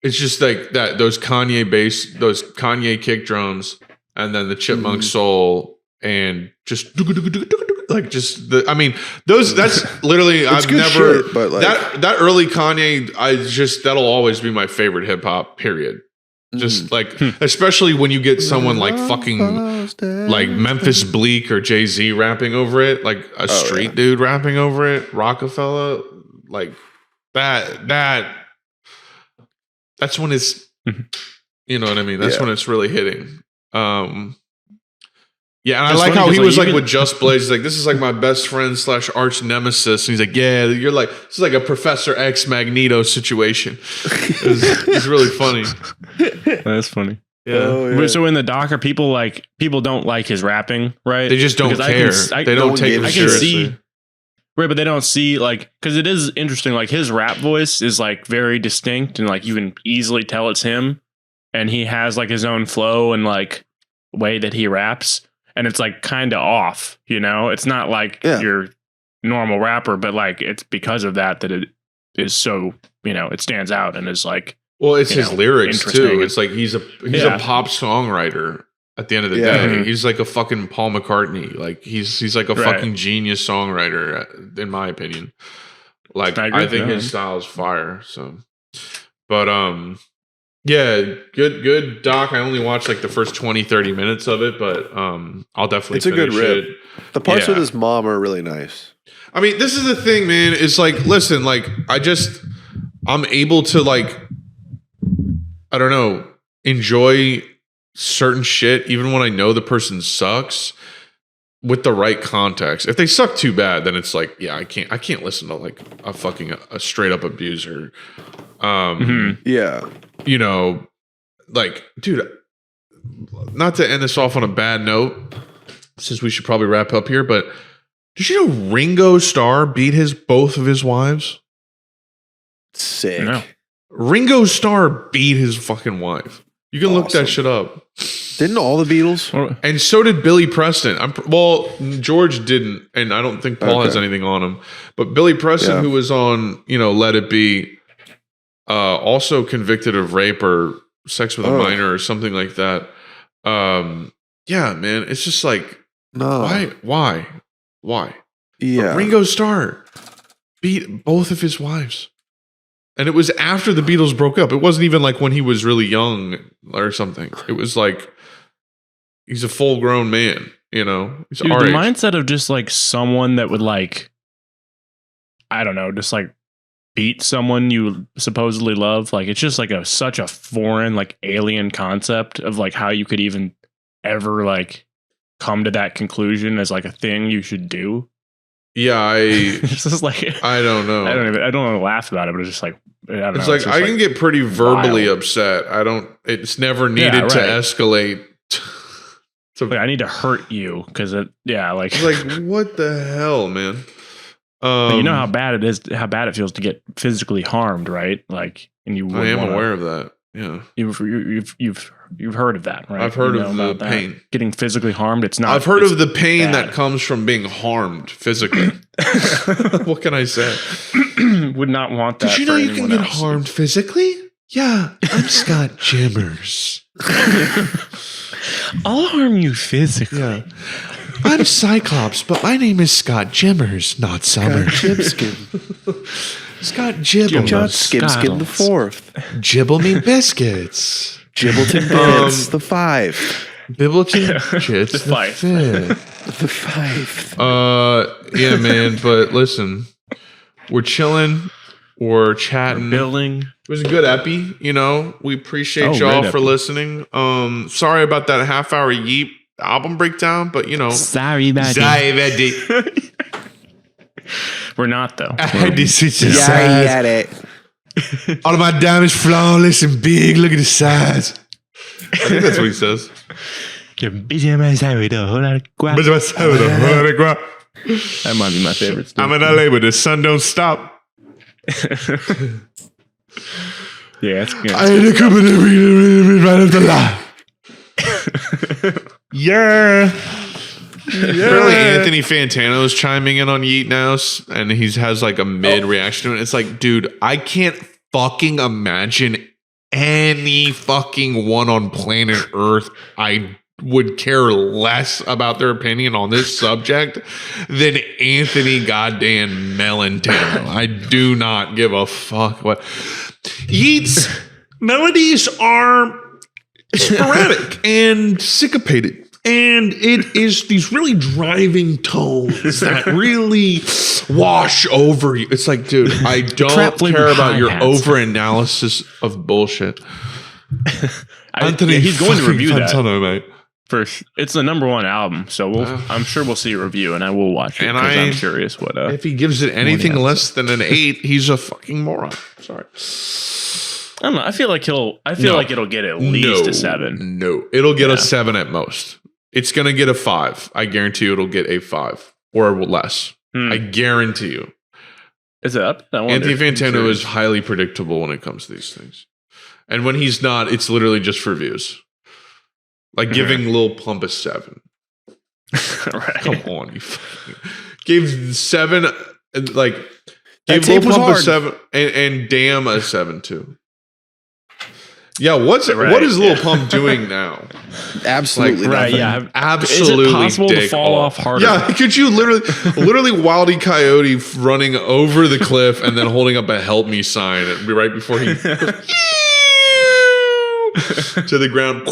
it's just like that, those Kanye kick drums. And then the Chipmunk soul and just like just the. I mean, that's literally I've never. Shit, but like, that early Kanye, that'll always be my favorite hip hop. Period. Just like, especially when you get someone like fucking like Memphis Bleak or Jay-Z rapping over it, like a street dude rapping over it, Rockefeller, like that. That's when it's. You know what I mean? That's when it's really hitting. And I like how he was like with Just Blaze, he's like, this is like my best friend / arch nemesis. And he's like, yeah, you're like, this is like a Professor X Magneto situation. It's really funny. That's funny. Yeah. So in the doc, people don't like his rapping, right? They just don't care. They don't take him seriously. Right, but they don't see like, because it is interesting. Like his rap voice is like very distinct, and like you can easily tell it's him. And he has like his own flow and like way that he raps, and it's like kind of off, it's not like your normal rapper, but like it's because of that it is so, it stands out and is like, well, it's his lyrics too. It's like he's a pop songwriter at the end of the day. He's like a fucking Paul McCartney. Like he's like a fucking genius songwriter in my opinion. Like I think his style is fire. So, but Yeah, good doc. I only watched like the first 20, 30 minutes of it, but I'll definitely It's a good finish rip. it. The parts Yeah. with his mom are really nice. I mean, this is the thing, man. It's like, listen, like I'm able to like, I don't know, enjoy certain shit even when I know the person sucks with the right context. If they suck too bad, then it's like, yeah, I can't listen to like a straight up abuser. Yeah. You know, like, dude, not to end this off on a bad note, since we should probably wrap up here, but did you know Ringo Starr beat both of his wives? Sick. No. Ringo Starr beat his fucking wife. You can look that shit up. Didn't all the Beatles? And so did Billy Preston. Well, George didn't, and I don't think Paul has Okay. anything on him. But Billy Preston, Yeah. who was on, Let It Be, also convicted of rape or sex with a minor or something like that. Yeah, man, it's just like, No. why? Yeah. But Ringo Starr beat both of his wives. And it was after the Beatles broke up. It wasn't even like when he was really young or something. It was like, he's a full grown man, He's Dude, our the age. mindset of just like someone that would like, I don't know, just like beat someone you supposedly love. Like it's just like such a foreign, like alien concept of like how you could even ever like come to that conclusion as like a thing you should do. Yeah, It's just like I don't know. I don't want to laugh about it, but it's just like I don't know. It's like just I can get pretty verbally wild. upset. It's never needed to right. escalate. Like, I need to hurt you because like It's like, what the hell, man? you know how bad it is, how bad it feels to get physically harmed, right? Like, and you I am aware of that. Yeah, you've heard of that, right? I've heard You of know the about that? pain. Getting physically harmed. It's not. I've heard it's of the pain bad. that comes from being harmed physically. What can I say? Would not want that. Did you for know you anyone can get else. harmed physically? Yeah, I'm Scott Jimmers. I'll harm you physically. Yeah. I'm Cyclops, but my name is Scott Jimmers, not Summers. Jibskin. Scott Jibble. John Skimskin the fourth. Jibble me biscuits. Gibbleton Bits the 5. Bibbleton Chits The the five. fifth. The 5. Yeah, man, but listen, we're chilling, we're chatting. Billing. It was a good epi, We appreciate Oh, y'all great for epi. listening. Sorry about that half-hour Yeep album breakdown, but Sorry about Sorry about it. We're not though. I had to switch the Yeah, sides. I get it. All of my diamonds flawless and big. Look at the size. I think that's what he says. That I'm might be my favorite. in LA, but the sun don't stop. Yeah, it's good. I ain't a company right up the line. Yeah. Apparently Anthony Fantano's chiming in on Yeet now, and he has like a mid reaction to it. It's like, dude, I can't fucking imagine any fucking one on planet Earth I would care less about their opinion on this subject than Anthony goddamn Melantano. I do not give a fuck what Yeet's melodies are sporadic and syncopated. And it is these really driving tones that really wash over you. It's like, dude, I don't care about your over-analysis of bullshit. He's going to review that. Fantano, mate. It's the number one album, so I'm sure we'll see a review, and I will watch it And because I'm curious what. If he gives it anything less than an 8, he's a fucking moron. Sorry. I don't know. I feel like it'll get at least a 7. No, it'll get a 7 at most. It's gonna get a 5. I guarantee you, it'll get a 5 or less. I guarantee you. Is it up? Anthony Fantano is highly predictable when it comes to these things, and when he's not, it's literally just for views. Like giving Lil Pump a 7. Right. Come on, you fucking gave 7. Like That gave Lil tape was Pump a hard. 7 and Damn a 7 too. Yeah, what Right, is Lil Pump doing now? Absolutely Right, nothing. yeah. Absolutely. Is it possible to dick fall off harder? Yeah, could you literally Wildy Coyote running over the cliff and then holding up a help me sign right before he to the ground.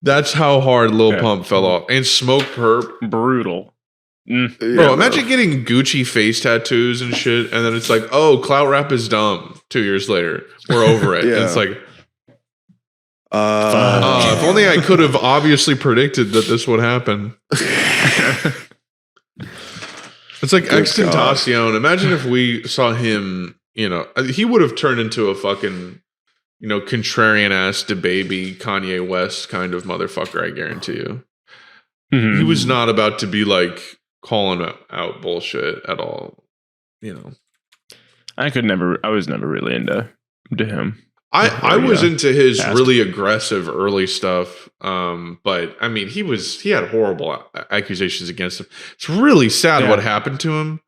That's how hard Lil Pump fell off. And Smoke Perp. Brutal. Bro, imagine getting Gucci face tattoos and shit, and then it's like, oh, clout rap is dumb. 2 years later, we're over it. And it's like, if only I could have obviously predicted that this would happen. It's like Extentacion. Imagine if we saw him, he would have turned into a fucking, contrarian ass DaBaby Kanye West kind of motherfucker, I guarantee you. He was not about to be like calling out bullshit at all, I was never really into him. I was into his really aggressive early stuff, but I mean, he had horrible accusations against him. It's really sad what happened to him.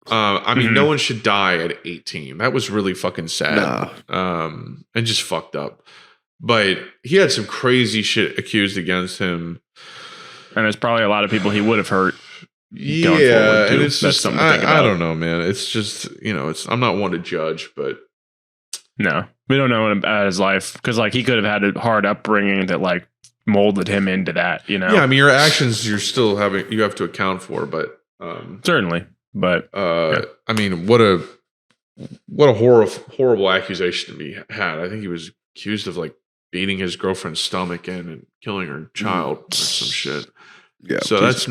I mean, no one should die at 18. That was really fucking sad, and just fucked up. But he had some crazy shit accused against him, and there's probably a lot of people he would have hurt. Yeah, and it's just I don't know, man. It's just I'm not one to judge, but. No, we don't know about his life because he could have had a hard upbringing that molded him into that, Yeah, I mean, your actions you have to account for, but certainly. But I mean, what a horrible accusation to be had. I think he was accused of beating his girlfriend's stomach in and killing her child or some shit. Yeah, so Jesus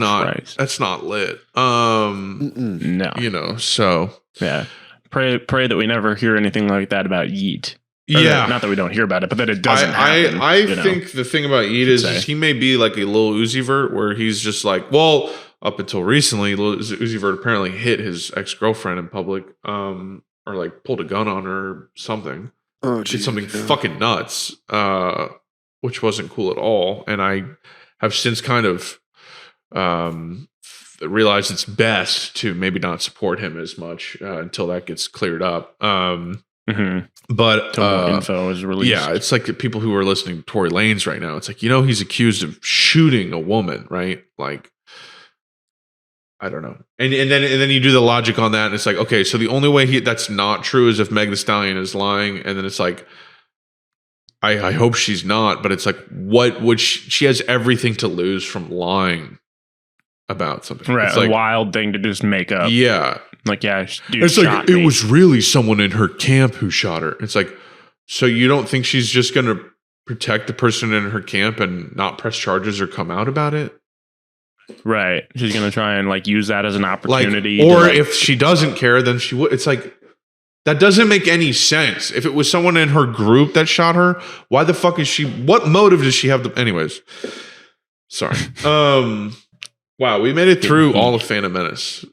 that's not lit. No, so yeah. Pray that we never hear anything like that about Yeet. Not that we don't hear about it, but that it doesn't happen. I think the thing about Yeet is he may be like a Lil Uzi Vert, where he's just up until recently, Lil Uzi Vert apparently hit his ex-girlfriend in public, or pulled a gun on her or something. Oh, did something fucking nuts, which wasn't cool at all. And I have since kind of realize it's best to maybe not support him as much until that gets cleared up. But info is released. Yeah, it's like the people who are listening to Tory Lanez right now. It's like, he's accused of shooting a woman, right? I don't know. And then you do the logic on that, and it's like, okay, so the only way that's not true is if Meg Thee Stallion is lying, and then it's like, I hope she's not, but it's like, what would she has everything to lose from lying about something, right? It's a wild thing to just make up. Yeah, dude, it's like it was really someone in her camp who shot her. It's like, so you don't think she's just going to protect the person in her camp and not press charges or come out about it? Right. She's going to try and use that as an opportunity. If she doesn't care, then she would. It's like, that doesn't make any sense. If it was someone in her group that shot her, why the fuck is she? What motive does she have? Anyways, sorry. Wow, we made it through all of Phantom Menace,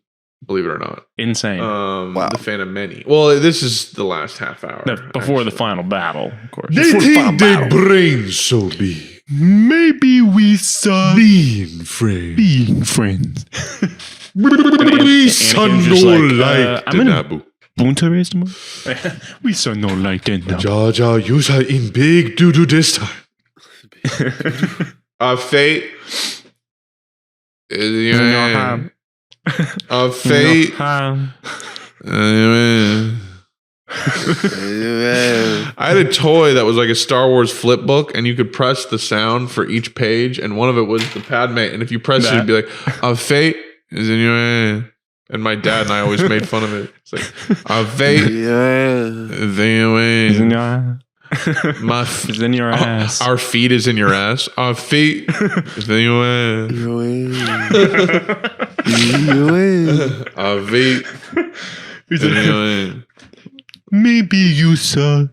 believe it or not. Insane. Wow. The Phantom Many. Well, this is the last half hour. Before the final battle, of course. They think their brains so big. Maybe we saw being friends. We saw no light in Abu. We saw no light in Abu. Jaja, you are in big doo-doo this time. Fate. Fate. I had a toy that was like a Star Wars flip book, and you could press the sound for each page, and one of it was the Padme, and if you press it, it'd be like, fate is in your hand. And my dad and I always made fun of it. It's like, fate is in your hand. Is in your ass. Our feet is in your ass. Our feet is in your ass. Our feet is in your ass. Maybe you, sir,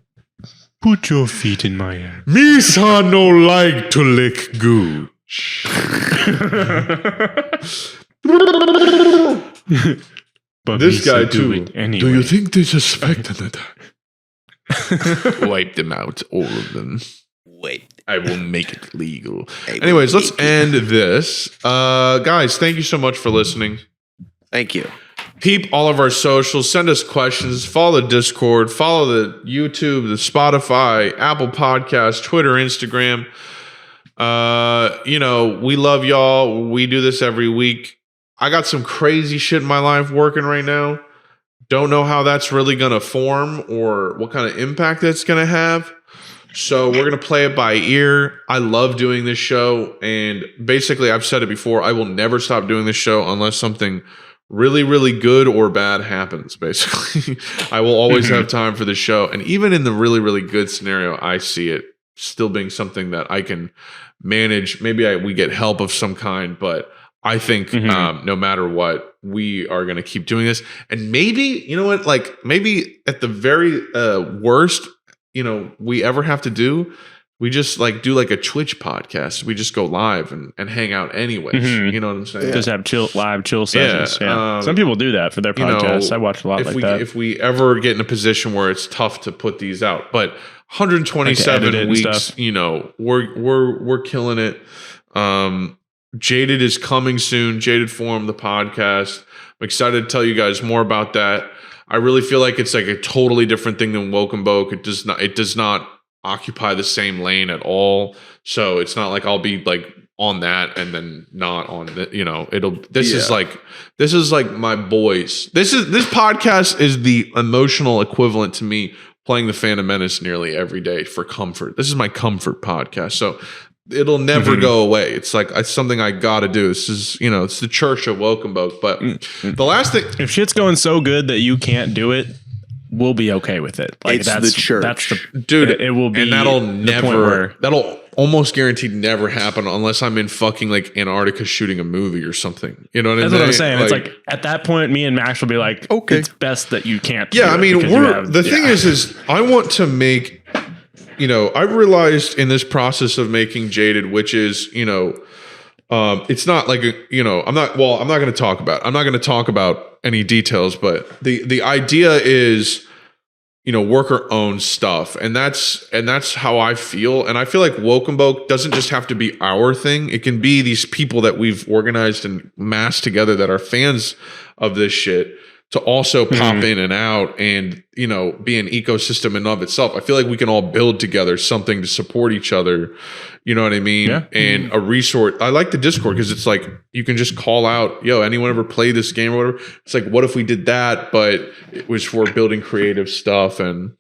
put your feet in my ass. Me, sir, no like to lick goo. But this guy too. Anyway. Do you think they suspect an attack? Wipe them out, all of them. Wait. I will make it legal. Anyways, let's end this. Guys, thank you so much for listening. Thank you. Peep all of our socials. Send us questions. Follow the Discord. Follow the YouTube, the Spotify, Apple Podcasts, Twitter, Instagram. We love y'all. We do this every week. I got some crazy shit in my life working right now. Don't know how that's really going to form or what kind of impact that's going to have. So we're going to play it by ear. I love doing this show. And basically, I've said it before, I will never stop doing this show unless something really, really good or bad happens, basically. I will always have time for the show. And even in the really, really good scenario, I see it still being something that I can manage. Maybe we get help of some kind, but I think no matter what, we are going to keep doing this. And maybe, you know what, like maybe at the very worst, you know, we ever have to do, we just like do like a Twitch podcast. We just go live and hang out anyways. You know what I'm saying? Just have live chill sessions. Yeah. Some people do that for their podcasts. I watch a lot like that. If we ever get in a position where it's tough to put these out, but 127 weeks, you know, we're killing it. Jaded is coming soon. Jaded Form, the podcast. I'm excited to tell you guys more about that. I really feel like it's like a totally different thing than Woke and Boke. It does not occupy the same lane at all. So it's not like I'll be like on that and then not on the, you know, this is like my boys. This podcast is the emotional equivalent to me playing the Phantom Menace nearly every day for comfort. This is my comfort podcast. So it'll never go away. It's like, it's something I got to do. This is, you know, it's the church of Woke and Boke. But the last thing, if shit's going so good that you can't do it, we'll be okay with it. Like it's the church. That's the dude. It will be, and that'll almost guaranteed never happen unless I'm in fucking like Antarctica shooting a movie or something. You know what I mean? That's what I'm saying. It's like at that point, me and Max will be like, okay, it's best that you can't. Yeah, I mean, the thing is I want to make, you know, I realized in this process of making Jaded, which is, you know, it's not like, you know, I'm not going to talk about any details, but the idea is, you know, worker owned stuff. And that's how I feel. And I feel like Woke and Boke doesn't just have to be our thing. It can be these people that we've organized and massed together that are fans of this shit to also pop in and out and, you know, be an ecosystem in of itself. I feel like we can all build together something to support each other. You know what I mean? Yeah. And a resource. I like the Discord because it's like you can just call out, yo, anyone ever play this game or whatever? It's like, what if we did that, but it was for building creative stuff and,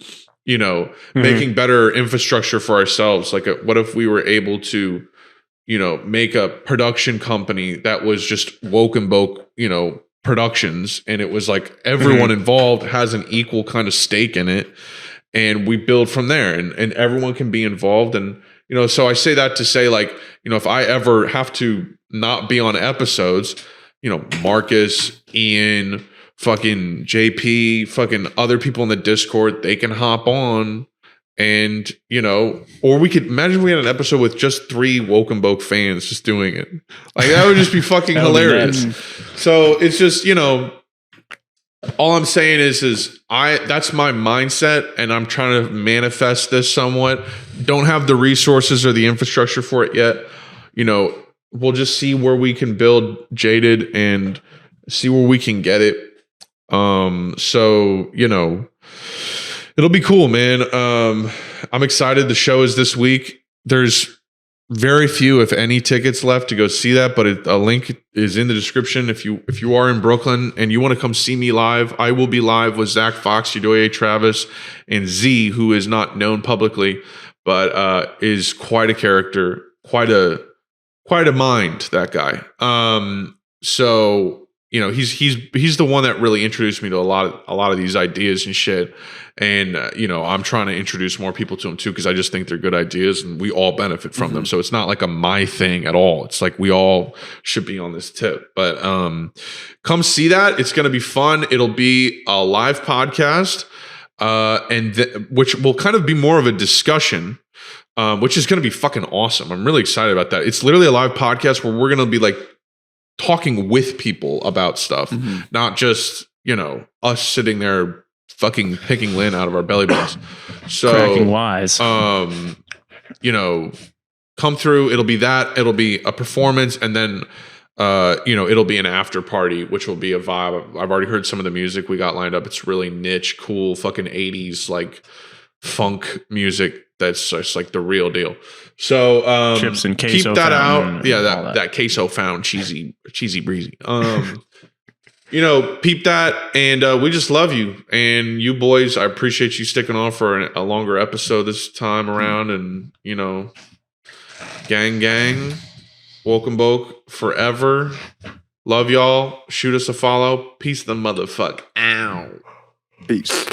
you know, making better infrastructure for ourselves? Like, what if we were able to, you know, make a production company that was just Woke and Boke, you know, productions, and it was like everyone involved has an equal kind of stake in it, and we build from there, and everyone can be involved. And, you know, so I say that to say, like, you know, if I ever have to not be on episodes, you know, Marcus, Ian, fucking JP, fucking other people in the Discord, they can hop on. And, you know, or we could imagine we had an episode with just 3 Woke and Boke fans just doing it. Like, that would just be fucking hilarious. So it's just, you know, all I'm saying is that's my mindset, and I'm trying to manifest this somewhat. Don't have the resources or the infrastructure for it yet. You know, we'll just see where we can build Jaded and see where we can get it. So, you know, it'll be cool, man. I'm excited. The show is this week. There's very few, if any, tickets left to go see that, but a link is in the description. If you are in Brooklyn and you want to come see me live, I will be live with Zach Fox, Udoye Travis, and Z, who is not known publicly, but is quite a character, quite a mind. That guy. So, you know, he's the one that really introduced me to a lot of these ideas and shit. And, you know, I'm trying to introduce more people to them too, because I just think they're good ideas and we all benefit from them. So it's not like a my thing at all. It's like we all should be on this tip. But come see that. It's going to be fun. It'll be a live podcast, which will kind of be more of a discussion, which is going to be fucking awesome. I'm really excited about that. It's literally a live podcast where we're going to be like talking with people about stuff, not just, you know, us sitting there fucking picking Lynn out of our belly buttons. So cracking wise. You know, come through. It'll be a performance, and then you know, it'll be an after party, which will be a vibe. I've already heard some of the music we got lined up. It's really niche, cool, fucking 80s like funk music. That's just like the real deal. So chips and keep queso that fountain out. Yeah, that queso found cheesy breezy. you know, peep that. And we just love you. And you boys, I appreciate you sticking on for a longer episode this time around. And, you know, gang, welcome Boke forever. Love y'all. Shoot us a follow. Peace the motherfuck out. Peace.